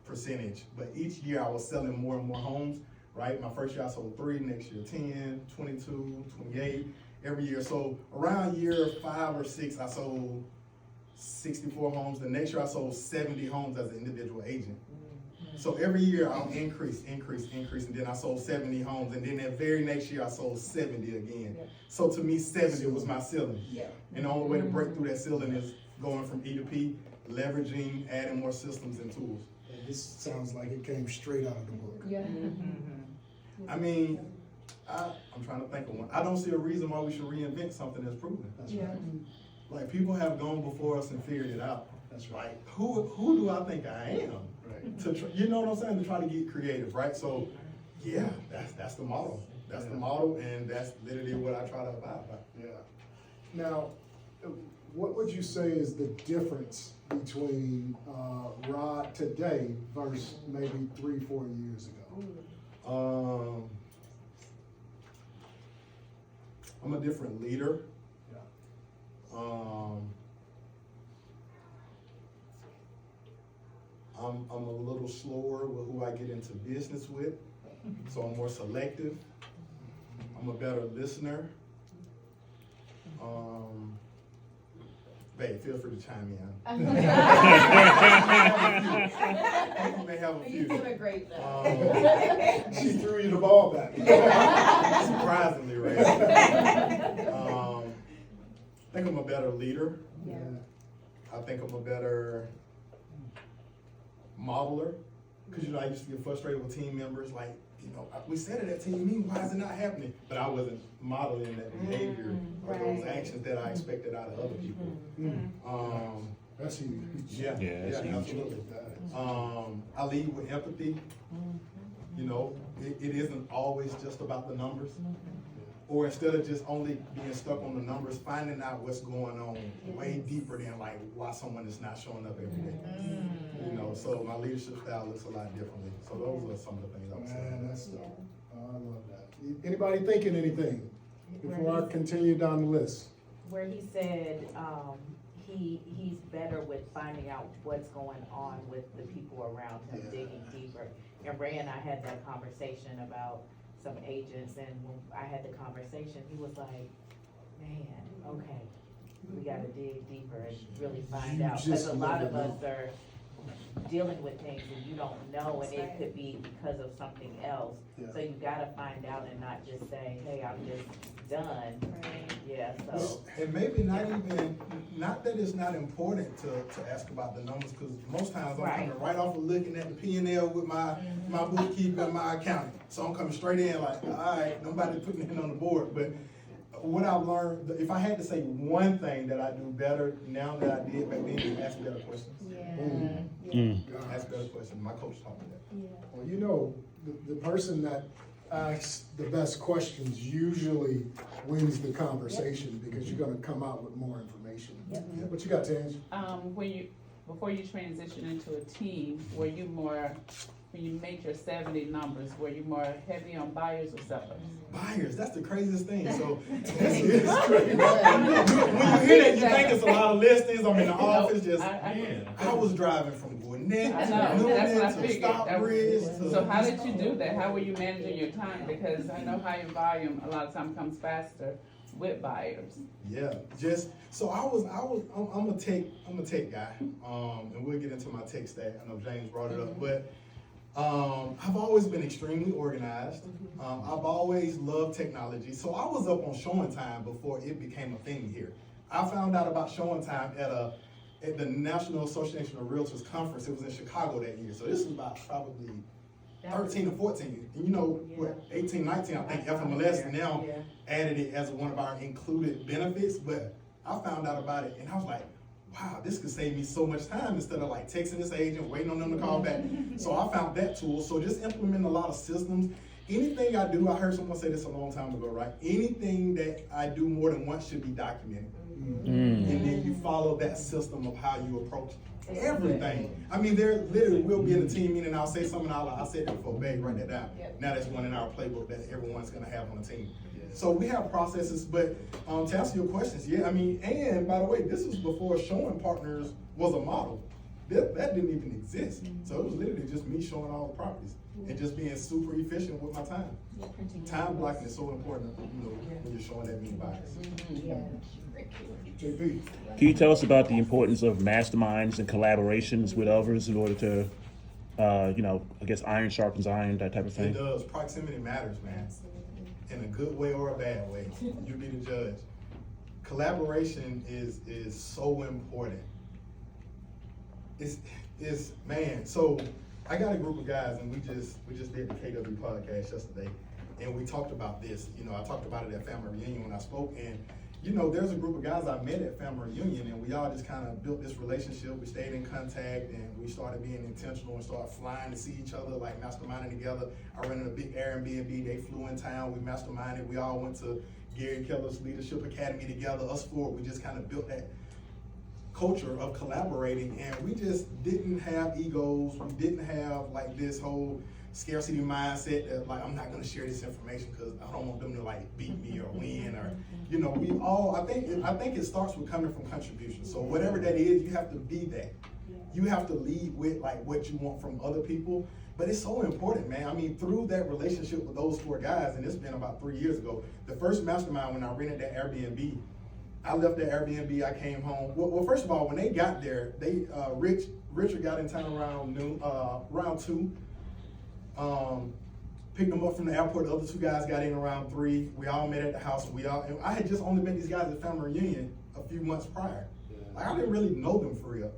Speaker 2: percentage, but each year I was selling more and more homes, right? My first year I sold 3, next year 10, 22, 28, every year. So around year 5 or 6, I sold 64 homes. The next year I sold 70 homes as an individual agent. So every year I'll increase, and then I sold 70 homes, and then that very next year I sold 70 again.
Speaker 3: Yeah.
Speaker 2: So to me, 70 was my ceiling.
Speaker 3: Yeah.
Speaker 2: And the only way to break through that ceiling is going from E to P, leveraging, adding more systems and tools.
Speaker 1: And this sounds like it came straight out of the book.
Speaker 5: Yeah.
Speaker 2: I mean, I'm trying to think of one. I don't see a reason why we should reinvent something that's proven.
Speaker 1: That's
Speaker 5: Yeah.
Speaker 1: right.
Speaker 2: Like, people have gone before us and figured it out.
Speaker 1: That's right.
Speaker 2: Like, who do I think I am?
Speaker 1: Right.
Speaker 2: You know what I'm saying? To try to get creative, right? So, yeah, that's the model. That's the model, and that's literally what I try to abide by.
Speaker 1: Yeah. Now, what would you say is the difference between Rod today versus maybe 3-4 years ago?
Speaker 2: I'm a different leader.
Speaker 1: Yeah.
Speaker 2: I'm a little slower with who I get into business with, so I'm more selective. I'm a better listener. Babe, feel free to chime in. You may have a few.
Speaker 10: You're doing a great job.
Speaker 1: She threw you the ball back.
Speaker 2: Surprisingly, right? I think I'm a better leader.
Speaker 1: Yeah.
Speaker 2: I think I'm a better modeler, because you know I used to get frustrated with team members, like, you know, we said it at team meeting, why is it not happening? But I wasn't modeling that behavior or those actions that I expected out of other people.
Speaker 1: That's huge.
Speaker 2: Yeah,
Speaker 6: Yeah, that's huge.
Speaker 2: absolutely. I lead with empathy. You know, it isn't always just about the numbers. Or instead of just only being stuck on the numbers, finding out what's going on way deeper than like why someone is not showing up every day. You know, so my leadership style looks a lot differently. So those are some of the things I would say.
Speaker 1: Man, that's dope. Oh, I love that. Anybody thinking anything before I continue down the list?
Speaker 4: Where he said, he's better with finding out what's going on with the people around him,
Speaker 1: Yeah.
Speaker 4: digging deeper. And Ray and I had that conversation about some agents, and when I had the conversation, he was like, man, okay, we gotta dig deeper and really find
Speaker 1: You
Speaker 4: out. Cause
Speaker 1: just
Speaker 4: a lot of
Speaker 1: never
Speaker 4: us are dealing with things and you don't know, and it could be because of something else.
Speaker 1: Yeah.
Speaker 4: So you gotta find out and not just say, hey, I'm just done. Yeah, so.
Speaker 2: And maybe not even, not that it's not important to ask about the numbers, because most times I'm
Speaker 4: Right.
Speaker 2: coming right off of looking at the P&L with my bookkeeper and my accountant. So I'm coming straight in like, all right, nobody putting it on the board. But what I've learned, if I had to say one thing that I do better now than I did back then, is ask better questions. Ask better questions. My coach taught me that.
Speaker 1: Well, you know, the person that asks the best questions usually wins the conversation because you're gonna come out with more information. What you got, Tange?
Speaker 5: Before you transition into a team, were you more, when you made your 70 numbers, were you more heavy on buyers or sellers?
Speaker 2: Buyers, that's the craziest thing. So when you hear that, you think it's a lot of listings. I'm in the office just, I was driving from Gwinnett
Speaker 5: I
Speaker 2: to
Speaker 5: know, that's what I
Speaker 2: Newman to
Speaker 5: figured.
Speaker 2: Stockbridge to.
Speaker 5: So how did you do that? How were you managing your time? Because I know higher volume a lot of time comes faster with buyers.
Speaker 2: Yeah, just so I'm a tech guy, and we'll get into my tech stack. I know James brought it up, but I've always been extremely organized. I've always loved technology, so I was up on showing time before it became a thing here. I found out about showing time at the National Association of Realtors conference. It was in Chicago that year, so this was about probably 13 or 14, and you know, what, 18, 19, I think FMLS now added it as one of our included benefits, but I found out about it, and I was like, wow, this could save me so much time instead of like texting this agent, waiting on them to call back. So I found that tool. So just implement a lot of systems. Anything I do, I heard someone say this a long time ago, right? Anything that I do more than once should be documented. And then you follow that system of how you approach everything. I mean, there literally will be in a team meeting, I'll say something, I said that before, babe, write that down. Now that's one in our playbook that everyone's gonna have on the team. So we have processes, but to answer your questions, yeah, I mean, and by the way, this was before showing partners was a model. That didn't even exist. So it was literally just me showing all the properties and just being super efficient with my time. Time blocking is so important, when you're showing that many buyers.
Speaker 1: JP.
Speaker 6: Can you tell us about the importance of masterminds and collaborations with others in order to, I guess iron sharpens iron, that type of
Speaker 2: It
Speaker 6: thing?
Speaker 2: does. Proximity matters, man. In a good way or a bad way. You be the judge. Collaboration is so important. It's man. So I got a group of guys, and we just did the KW podcast yesterday, and we talked about this. I talked about it at family reunion when I spoke, and there's a group of guys I met at family reunion, and we all just kind of built this relationship. We stayed in contact, and we started being intentional and started flying to see each other, like masterminding together. I rented a big Airbnb. They flew in town. We masterminded. We all went to Gary Keller's Leadership Academy together. Us four, we just kind of built that culture of collaborating, and we just didn't have egos. We didn't have like this whole scarcity mindset that like I'm not gonna share this information because I don't want them to like beat me or win or we all I think it starts with coming from contribution. So whatever that is, you have to be that. You have to lead with like what you want from other people. But it's so important, man. I mean, through that relationship with those four guys, and it's been about 3 years ago, the first mastermind when I rented that Airbnb, I left the Airbnb, I came home. Well, first of all, when they got there, Richard got in town around noon, around 2. Picked them up from the airport. The other 2 guys got in around 3. We all met at the house. And I had just only met these guys at family reunion a few months prior. Like I didn't really know them for real.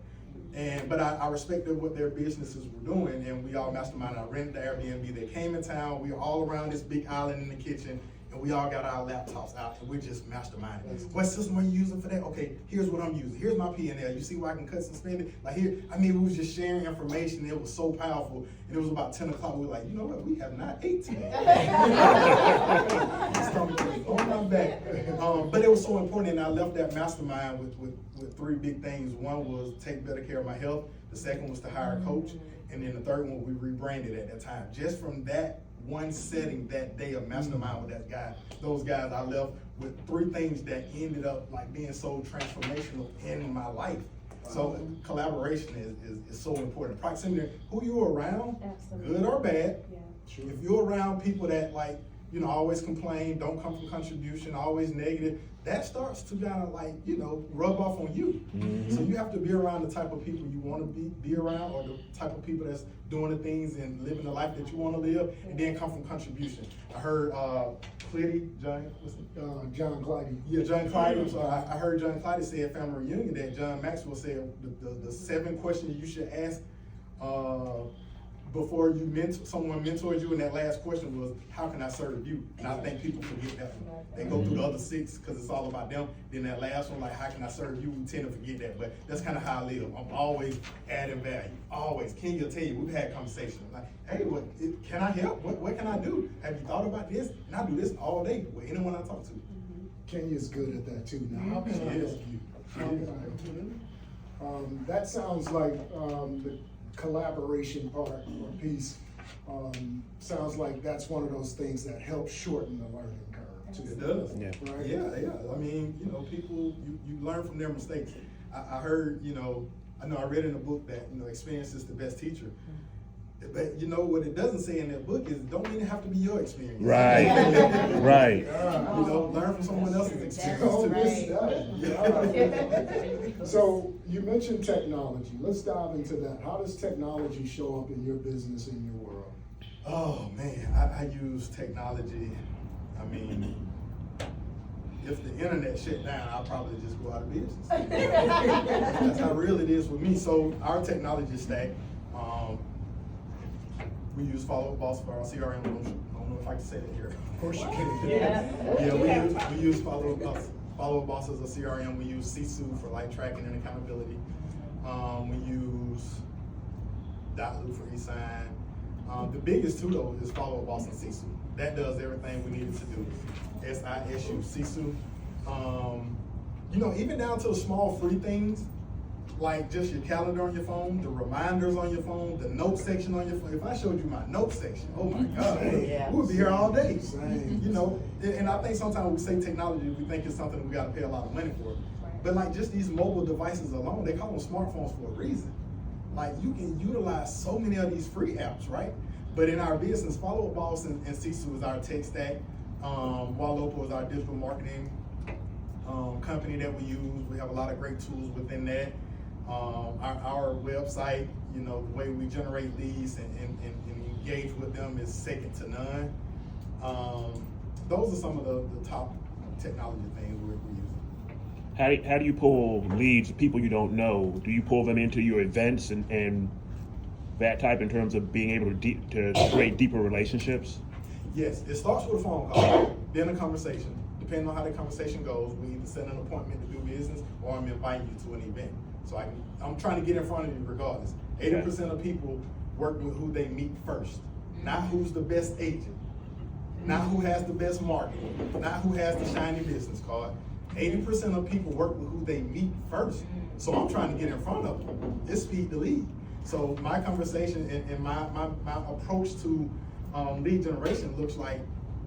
Speaker 2: But I respected what their businesses were doing, and we all masterminded. I rented the Airbnb. They came in town. We were all around this big island in the kitchen. And we all got our laptops out, and we're just masterminding. What system are you using for that? Okay, here's what I'm using. Here's my P&L. You see where I can cut some spending? Like here, we was just sharing information. It was so powerful. And it was about 10 o'clock. We were like, you know what? We have not ate today. Stomach was on my back. But it was so important, and I left that mastermind with 3 big things. One was take better care of my health. The second was to hire a coach. And then the third one, we rebranded at that time. Just from that one setting that day of mastermind with those guys, I left with 3 things that ended up like being so transformational in my life. So collaboration is so important. Proximity, who you're around, good or bad. If you're around people that like, always complain, don't come from contribution, always negative, that starts to kind of like, rub off on you. So you have to be around the type of people you want to be around, or the type of people that's doing the things and living the life that you want to live, and then come from contribution. I heard John
Speaker 1: Clyde.
Speaker 2: Yeah, John Clyde. So I heard John Clyde say at family reunion that John Maxwell said the 7 questions you should ask before you someone mentors you, and that last question was, how can I serve you? And I think people forget that one. They go through the other 6 because it's all about them. Then that last one, like, how can I serve you? We tend to forget that, but that's kind of how I live. I'm always adding value, always. Kenya will tell you, we've had conversations like, hey, can I help? What can I do? Have you thought about this? And I do this all day with anyone I talk to.
Speaker 1: Kenya's good at that too. Now, how can I help you? How can I help you? That sounds like the collaboration part or piece sounds like that's one of those things that helps shorten the learning curve too.
Speaker 2: It does.
Speaker 6: Yeah.
Speaker 2: Right? Yeah. I mean, people, you learn from their mistakes. I heard, I know I read in a book that, experience is the best teacher. But what it doesn't say in that book is don't mean it have to be your experience.
Speaker 6: Right. Right.
Speaker 2: Learn from someone else's experience too.
Speaker 1: So you mentioned technology. Let's dive into that. How does technology show up in your business, in your world?
Speaker 2: Oh man, I use technology. I mean, if the internet shut down, I'll probably just go out of business. That's how real it is with me. So our technology stack, we use Follow Up Boss for our CRM. I don't know if I can say that here.
Speaker 1: Of course you can.
Speaker 2: Yeah, we use Follow Up Follow Up Boss is a CRM. We use Sisu for like tracking and accountability. We use Dotloop for e-sign. The biggest two though is Follow Up Boss and Sisu. That does everything we needed to do. SISU, Sisu. You know, even down to the small free things, like just your calendar on your phone, the reminders on your phone, the note section on your phone. If I showed you my note section, oh my God, we would be here all day. You know, and I think sometimes when we say technology, we think it's something we got to pay a lot of money for. But like just these mobile devices alone, they call them smartphones for a reason. Like you can utilize so many of these free apps, right? But in our business, Follow Up Boss and Sisu is our tech stack. Walopo is our digital marketing company that we use. We have a lot of great tools within that. Our website, you know, the way we generate leads and engage with them is second to none. Those are some of the top technology things we're using.
Speaker 6: How do you pull leads, people you don't know? Do you pull them into your events and that type in terms of being able to create deeper relationships?
Speaker 2: Yes, it starts with a phone call, then a conversation. Depending on how the conversation goes, we either set an appointment to do business or I'm inviting you to an event. So I'm trying to get in front of you regardless. 80% of people work with who they meet first, not who's the best agent, not who has the best marketing, not who has the shiny business card. 80% of people work with who they meet first. So I'm trying to get in front of them. It's speed to lead. So my conversation and my approach to lead generation looks like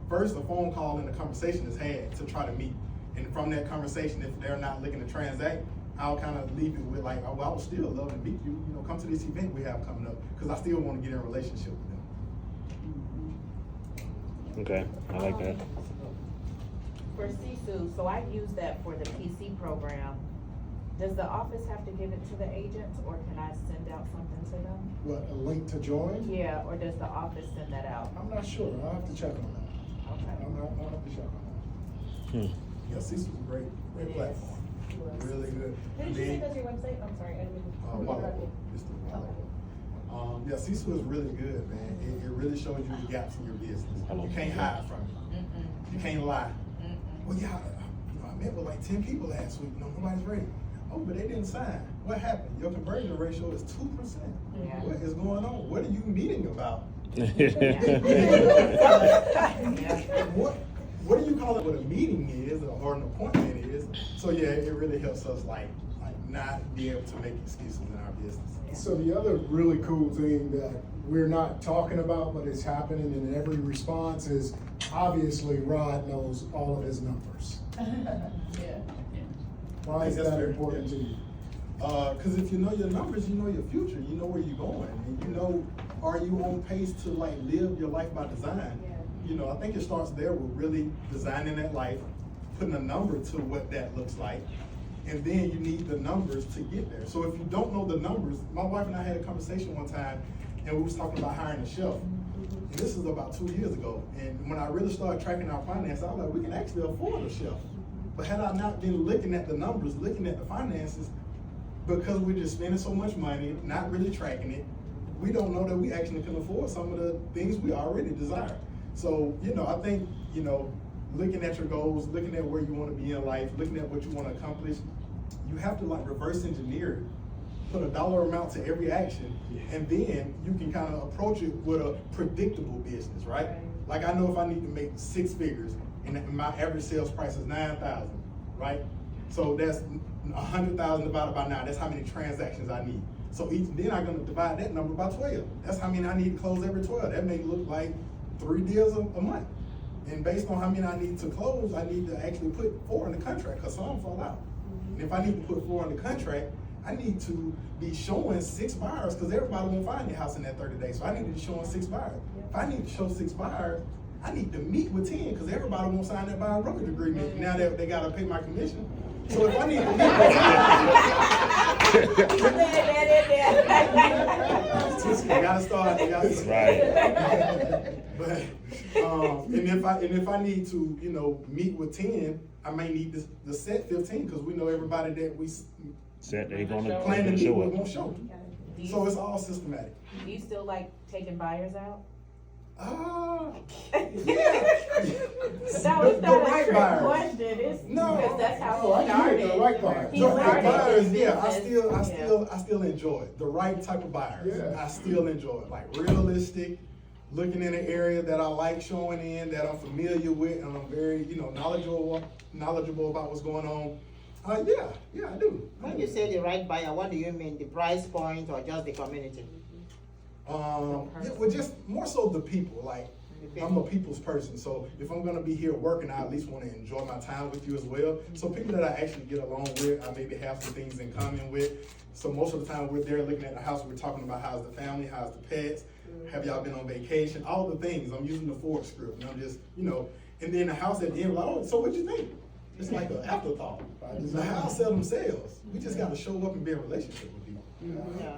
Speaker 2: first a phone call and a conversation is had to try to meet. And from that conversation, if they're not looking to transact, I'll kind of leave it with like, oh, well, I would still love to meet you. You know, come to this event we have coming up because I still want to get in a relationship with them.
Speaker 6: Okay, I like that.
Speaker 4: For Sisu, so I use that for the PC program. Does the office have to give it to the agents or can I send out something to them?
Speaker 1: What, a link to join?
Speaker 4: Yeah, or does the office send that out?
Speaker 1: I'm not sure. I'll have to check on that.
Speaker 4: Okay.
Speaker 1: I'll have to check on that.
Speaker 2: Yeah, Cecil's a great
Speaker 4: It is.
Speaker 2: platform. Really good.
Speaker 7: Did you say that's your website? I'm sorry, I didn't.
Speaker 2: Walopo. It's the Walopo. Yeah, Cecil is really good, man. It really shows you the gaps in your business. You can't hide from it. You can't lie. Well, yeah, I met with like 10 people last week. No, nobody's ready. Oh, but they didn't sign. What happened? Your conversion ratio is 2%.
Speaker 4: Yeah.
Speaker 2: What is going on? What are you meeting about? What do you call it? What a meeting is or an appointment is? So yeah, it really helps us like not be able to make excuses in our business.
Speaker 1: So the other really cool thing that we're not talking about, but it's happening in every response is obviously Rod knows all of his numbers.
Speaker 7: Yeah.
Speaker 1: Why is that important to you?
Speaker 2: Because if you know your numbers, you know your future, you know where you're going, and you know, are you on pace to like live your life by design? You know, I think it starts there with really designing that life, putting a number to what that looks like, and then you need the numbers to get there. So if you don't know the numbers, my wife and I had a conversation one time, and we was talking about hiring a chef. And this is about 2 years ago, and when I really started tracking our finances, I was like, we can actually afford a chef. But had I not been looking at the numbers, looking at the finances, because we're just spending so much money, not really tracking it, we don't know that we actually can afford some of the things we already desire. So, you know, I think, you know, looking at your goals, looking at where you want to be in life, looking at what you want to accomplish, you have to like reverse engineer it. Put a dollar amount to every action, and then you can kind of approach it with a predictable business, right? Like I know if I need to make 6 figures, and my average sales price is 9,000, right? So that's 100,000 divided by 9. That's how many transactions I need. So then I'm gonna divide that number by 12. That's how many I need to close every 12. That may look like 3 deals a month. And based on how many I need to close, I need to actually put 4 in the contract because some fall out. And if I need to put 4 in the contract, I need to be showing 6 buyers because everybody won't find their house in that 30 days. So I need to be showing 6 buyers. If I need to show 6 buyers, I need to meet with 10 because everybody won't sign that buyer brokerage agreement now that they gotta pay my commission. So if I need to meet with 10, you gotta start.
Speaker 6: Right.
Speaker 2: But and if I need to, you know, meet with 10, I may need to set 15 because we know everybody that we
Speaker 6: Said they're gonna
Speaker 2: plan to meet
Speaker 6: show
Speaker 2: with
Speaker 6: up.
Speaker 2: won't show. So it's all systematic.
Speaker 4: Do you still like taking buyers out?
Speaker 2: Yeah.
Speaker 4: That was
Speaker 2: The
Speaker 4: not a
Speaker 2: right
Speaker 4: trick
Speaker 2: buyers.
Speaker 4: question. It's
Speaker 2: No.
Speaker 4: because that's how
Speaker 1: Oh, I
Speaker 4: he
Speaker 1: get it,
Speaker 4: started.
Speaker 1: the right buyer.
Speaker 4: He
Speaker 2: The
Speaker 4: started
Speaker 2: buyers,
Speaker 4: his
Speaker 2: yeah,
Speaker 4: business,
Speaker 2: I still enjoy it. The right type of buyers,
Speaker 1: Yeah.
Speaker 2: I still enjoy it. Like realistic, looking in an area that I like showing in, that I'm familiar with, and I'm very, knowledgeable about what's going on. Yeah, I do.
Speaker 8: When you say the right buyer, what do you mean? The price point or just the community?
Speaker 2: Well, just more so the people. Like, I'm a people's person, so if I'm gonna be here working, I at least want to enjoy my time with you as well. So people that I actually get along with, I maybe have some things in common with. So most of the time we're there looking at the house, we're talking about how's the family, how's the pets, have y'all been on vacation, all the things. I'm using the Ford script, and I'm just, and then the house at the end, like, oh, so what you think? It's like an afterthought. The house sell themselves. We just got to show up and be in a relationship with people.
Speaker 4: yeah.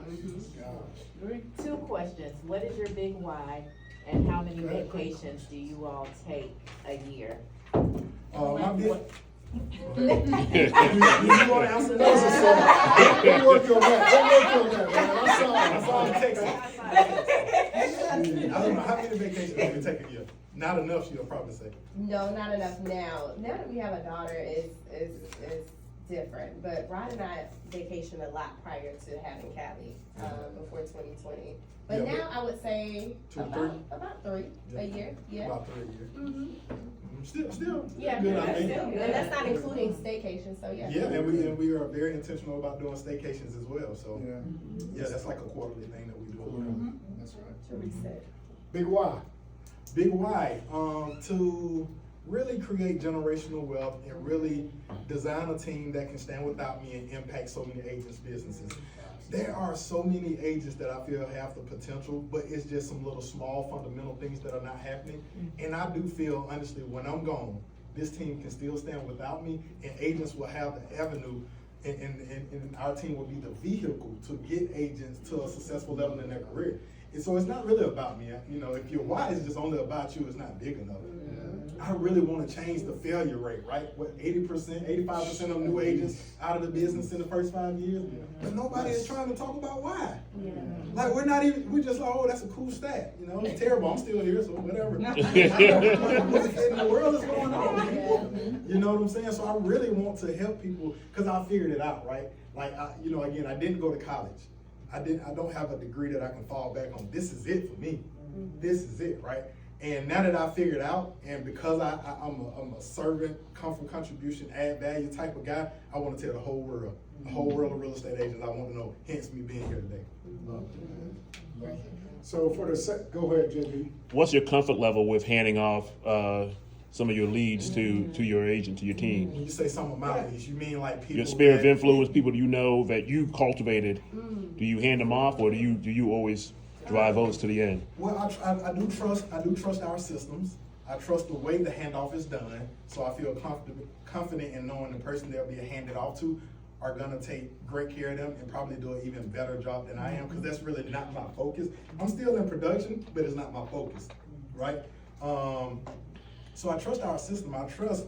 Speaker 4: 2 questions. What is your big why? And how many vacations do you all take a year?
Speaker 2: My big,
Speaker 1: You want to answer that? We'll work on that, man.
Speaker 2: I saw the text. I don't know, how many vacations do we take a year? Not enough, she'll probably say.
Speaker 11: No, not enough now. Now that we have a daughter, is different. But Rod and I vacationed a lot prior to having Callie, before 2020. But
Speaker 2: Yeah,
Speaker 11: now I would say
Speaker 2: 2, 3?
Speaker 11: about 3 a year. Yeah.
Speaker 2: About 3 a year.
Speaker 11: Mm-hmm.
Speaker 2: Still
Speaker 11: Yeah,
Speaker 2: good, I
Speaker 11: that's
Speaker 2: think.
Speaker 11: still good. And that's not including staycation. So yeah.
Speaker 2: Yeah, and we are very intentional about doing staycations as well. So
Speaker 1: Yeah,
Speaker 2: that's like a quarterly thing that we do.
Speaker 1: that's right.
Speaker 11: To reset.
Speaker 1: Big why.
Speaker 2: Big why, to really create generational wealth and really design a team that can stand without me and impact so many agents' businesses. There are so many agents that I feel have the potential, but it's just some little small fundamental things that are not happening. And I do feel, honestly, when I'm gone, this team can still stand without me, and agents will have the avenue, and our team will be the vehicle to get agents to a successful level in their career. And so it's not really about me. If your why is just only about you, it's not big enough. I really want to change the failure rate, right? 80%, 85% of new agents out of the business in the first 5 years, but nobody is trying to talk about why. Like, we're just like, oh, that's a cool stat. It's terrible. I'm still here, so whatever. What in the world is going on? You know what I'm saying? So I really want to help people because I figured it out, right? Like, again, I didn't go to college. I don't have a degree that I can fall back on. This is it for me. This is it, right? And now that I figured out, and because I'm a servant, come from contribution, add value type of guy, I want to tell the whole world of real estate agents, I want to know, hence me being here today.
Speaker 1: So go ahead, JB.
Speaker 6: What's your comfort level with handing off some of your leads to your agent, to your team?
Speaker 2: When you say some of my leads, you mean like people?
Speaker 6: Your sphere of influence, people that you've cultivated. Do you hand them off, or do you always drive those to the end?
Speaker 2: Well, I do trust our systems. I trust the way the handoff is done, so I feel confident in knowing the person they'll be handed off to are gonna take great care of them and probably do an even better job than I am, because that's really not my focus. I'm still in production, but it's not my focus, right? So I trust our system. I trust,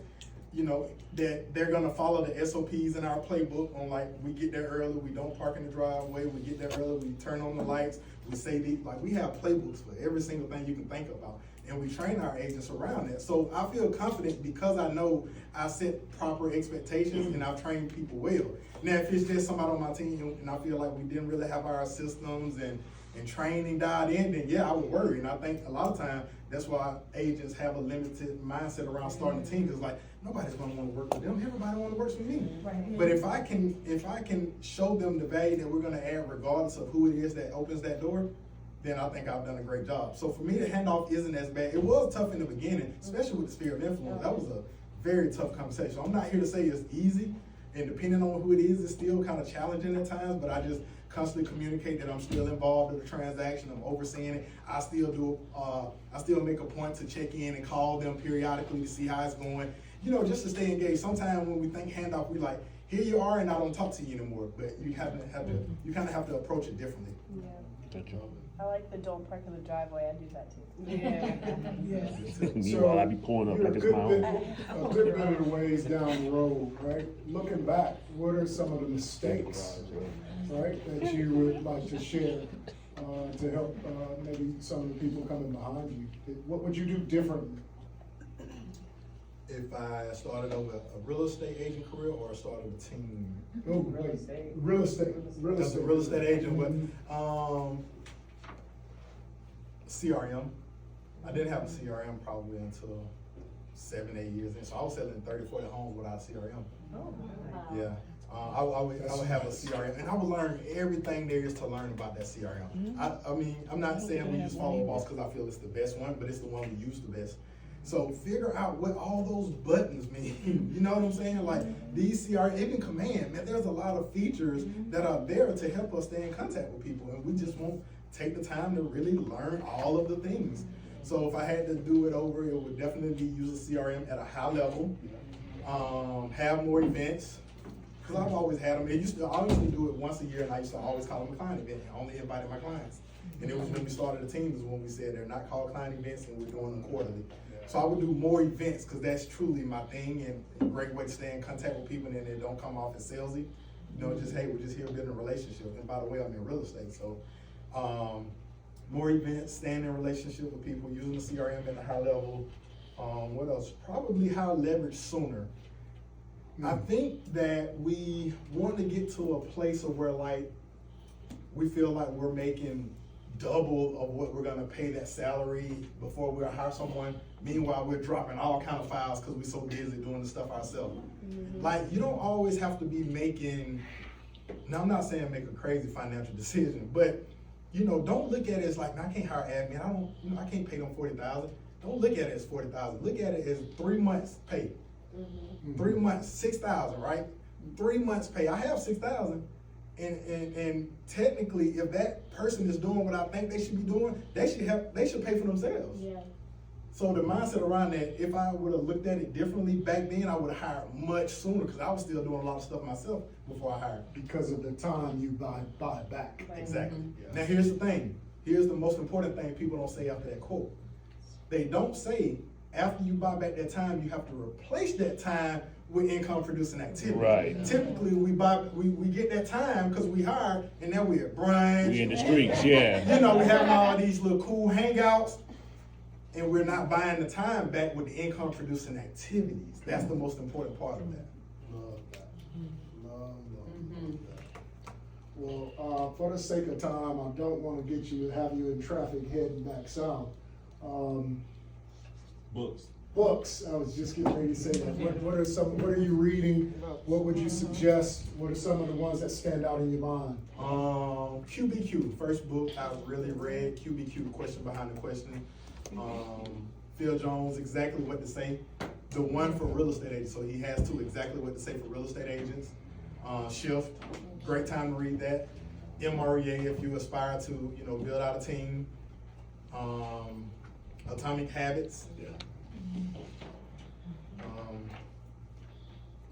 Speaker 2: that they're gonna follow the SOPs in our playbook on, like, we get there early, we don't park in the driveway, we get there early, we turn on the lights, we say we have playbooks for every single thing you can think about. And we train our agents around that. So I feel confident because I know I set proper expectations and I've trained people well. Now, if it's just somebody on my team and I feel like we didn't really have our systems and training dialed in, then yeah, I would worry. And I think a lot of times that's why agents have a limited mindset around starting a team, because like nobody's gonna want to work with them. Everybody want to work with me. Right. But if I can show them the value that we're gonna add regardless of who it is that opens that door, then I think I've done a great job. So for me, the handoff isn't as bad. It was tough in the beginning, especially with the sphere of influence. That was a very tough conversation. I'm not here to say it's easy, and depending on who it is, it's still kind of challenging at times, but I just constantly communicate that I'm still involved in the transaction, I'm overseeing it. I still make a point to check in and call them periodically to see how it's going, just to stay engaged. Sometimes when we think handoff, we like, here you are and I don't talk to you anymore, but you kind of have to approach it differently.
Speaker 9: Yeah.
Speaker 6: Gotcha.
Speaker 9: I like the don't park in the driveway. I do that too.
Speaker 6: Meanwhile, I be pulling up
Speaker 1: you're
Speaker 6: like it's my own.
Speaker 1: a good bit of the ways down the road, right? Looking back, what are some of the mistakes, right, that you would like to share to help maybe some of the people coming behind you? What would you do differently?
Speaker 2: if I started over a real estate agent career or started a team.
Speaker 1: Oh, wait, real estate.
Speaker 2: As a real estate agent, but CRM. I didn't have a CRM probably until 7-8 years in. So I was selling 30-40 homes without CRM.
Speaker 11: Oh,
Speaker 2: Yeah. I would have a CRM, and I would learn everything there is to learn about that CRM. I mean, I'm not saying we use Follow Boss because I feel it's the best one, but it's the one we use the best. So figure out what all those buttons mean. You know what I'm saying? Like these CRM, even command, man, there's a lot of features that are there to help us stay in contact with people, and we just won't take the time to really learn all of the things. So if I had to do it over, it would definitely use a CRM at a high level, have more events. Because I've always had them. I used to do it once a year, and I used to always call them a client event. I only invited my clients. And it was when we started the team is when we said they're not called client events, and we're doing them quarterly. So I would do more events because that's truly my thing, and a great way to stay in contact with people, and they don't come off as salesy. You know, just, hey, we're just here building a relationship. And by the way, I'm in real estate, so more events, staying in relationship with people, using the CRM at a high level. What else? Probably high leverage sooner. I think that we want to get to a place of where like we feel like we're making double of what we're gonna pay that salary before we hire someone. Meanwhile, we're dropping all kind of files because we're so busy doing the stuff ourselves. Like you don't always have to be making. Now I'm not saying make a crazy financial decision, but you know, don't look at it as like I can't hire admin. I can't pay them $40,000. Don't look at it as $40,000. Look at it as 3 months pay. 3 months, 6,000, right? 3 months pay. I have 6,000, and technically, if that person is doing what I think they should be doing, they should pay for themselves.
Speaker 11: yeah.
Speaker 2: So the mindset around that, if I would have looked at it differently back then, I would have hired much sooner because I was still doing a lot of stuff myself before I hired.
Speaker 1: Because of the time you buy it back.
Speaker 2: Exactly. Now here's the thing. Here's the most important thing people don't say after that quote. They don't say after you buy back that time, you have to replace that time with income producing activity.
Speaker 6: Right.
Speaker 2: Typically, we get that time because we hired, and now we're at brunch.
Speaker 6: We in the streets, yeah.
Speaker 2: You know, we having all these little cool hangouts, and we're not buying the time back with the income producing activities. That's the most important part of that.
Speaker 1: Love that. Love that. Well, for the sake of time, I don't want to have you in traffic heading back south. Books. I was just getting ready to say that. What are you reading? What would you suggest? What are some of the ones that stand out in your mind?
Speaker 2: QBQ, first book I really read. QBQ, the question behind the question. Phil Jones, exactly what to say. The one for real estate agents, so he has two, exactly what to say for real estate agents. Shift, great time to read that. MREA, if you aspire to, build out a team. Atomic Habits.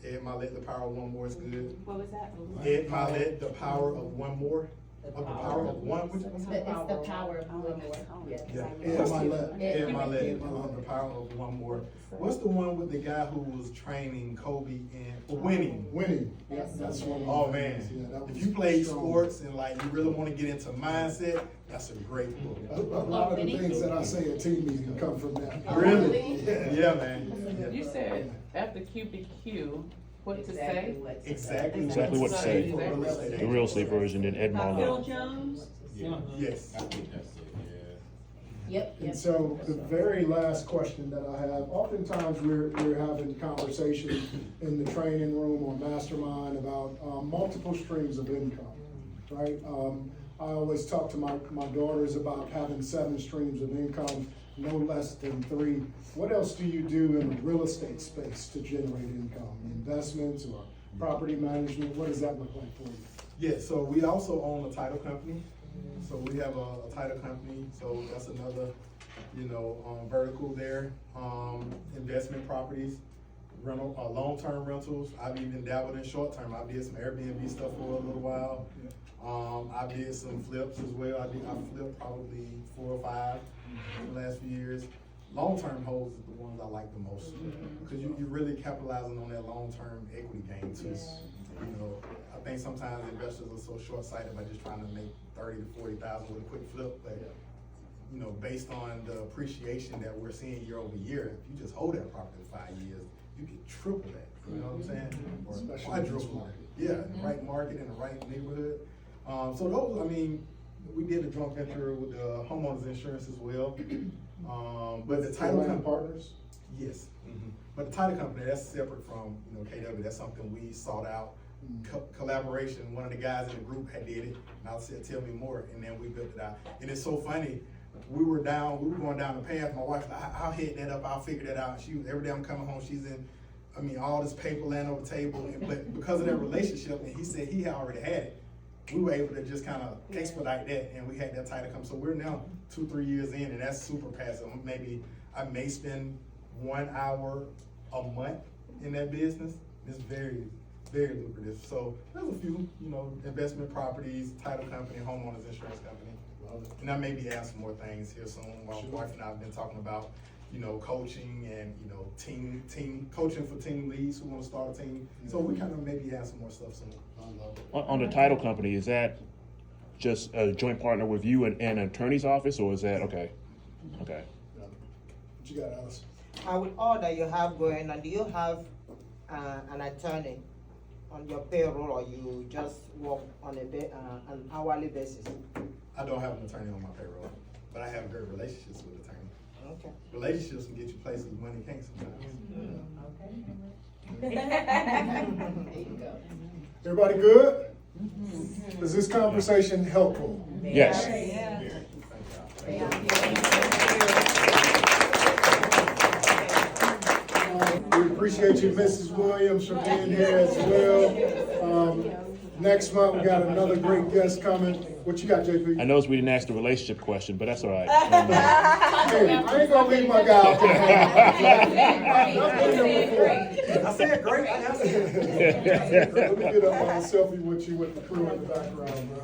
Speaker 2: Ed Milet, The Power of One More is good.
Speaker 4: What was that?
Speaker 2: Ed Milet, The Power of One More. The Power of One.
Speaker 11: It's the power of one more.
Speaker 2: Yeah.
Speaker 1: Ed Milet.
Speaker 2: Ed Milet, The Power of One More. What's the one with the guy who was training Kobe and Winning?
Speaker 1: Winning. Yeah, that's one.
Speaker 2: Oh man, if you play sports and like you really want to get into mindset, that's a great book.
Speaker 1: A lot of the things that I say at team meeting come from that.
Speaker 2: Really? Yeah, man.
Speaker 5: You said after QBQ, what to say?
Speaker 2: Exactly
Speaker 6: What to say.
Speaker 2: for real estate
Speaker 6: The
Speaker 2: agents.
Speaker 6: real estate version, then Ed
Speaker 3: Phil
Speaker 6: Marlowe.
Speaker 3: Jones?
Speaker 2: Yes.
Speaker 11: Yep.
Speaker 1: And so the very last question that I have, oftentimes we're having conversations in the training room or mastermind about multiple streams of income, right? I always talk to my daughters about having 7 streams of income, no less than 3. What else do you do in the real estate space to generate income? Investments or property management? What does that look like for you?
Speaker 2: Yeah, so we also own a title company. So we have a title company, so that's another, vertical there. Investment properties, rental, long-term rentals. I've even dabbled in short-term. I did some Airbnb stuff for a little while. I did some flips as well. I flipped probably 4 or 5 in the last few years. Long-term holds is the ones I like the most because you're really capitalizing on that long-term equity gain too. I think sometimes investors are so short-sighted by just trying to make 30 to 40,000 with a quick flip, but based on the appreciation that we're seeing year over year, if you just hold that property for 5 years, you get triple that, you know what I'm saying? Or
Speaker 1: Especially in this
Speaker 2: quadruple
Speaker 1: market.
Speaker 2: that. Yeah, in the right market, in the right neighborhood. So those, I mean, we did a joint venture with the homeowners insurance as well. But the title
Speaker 1: Land
Speaker 2: company,
Speaker 1: partners?
Speaker 2: yes. But the title company, that's separate from, you know, KW. That's something we sought out. Collaboration. One of the guys in the group had did it, and I said, "Tell me more." And then we built it out. And it's so funny. We were going down the path. My wife, I'll hit that up. I'll figure that out. Every day I'm coming home, she's in. I mean, all this paper laying over the table. But because of that relationship, and he said he had already had it, we were able to just kind of expedite that, and we had that title come. So we're now 2-3 years in, and that's super passive. Maybe I may spend 1 hour a month in that business. It's very, very lucrative. So there's a few, you know, investment properties, title company, homeowners insurance company. And I may be adding some more things here soon. My wife and I have been talking about, you know, coaching and, you know, team coaching for team leads who want to start a team. So we kind of maybe add some more stuff soon.
Speaker 6: On the title company, is that just a joint partner with you and an attorney's office, or is that okay? Okay.
Speaker 1: What you got, Alice?
Speaker 8: With all that you have going on, do you have an attorney on your payroll, or you just work on an hourly basis?
Speaker 2: I don't have an attorney on my payroll, but I have great relationships with attorneys.
Speaker 8: Okay.
Speaker 2: Relationships can get you places money can't sometimes.
Speaker 11: There you go.
Speaker 1: Everybody good? Is this conversation helpful?
Speaker 6: Yes.
Speaker 1: We appreciate you, Mrs. Williams, for being here as well. Next month, we got another great guest coming. What you got, JP?
Speaker 6: I noticed we didn't ask the relationship question, but that's all right.
Speaker 1: Hey, I ain't gonna leave my guy out there.
Speaker 2: I said great.
Speaker 1: Let me get a selfie with you with the crew in the background, bro.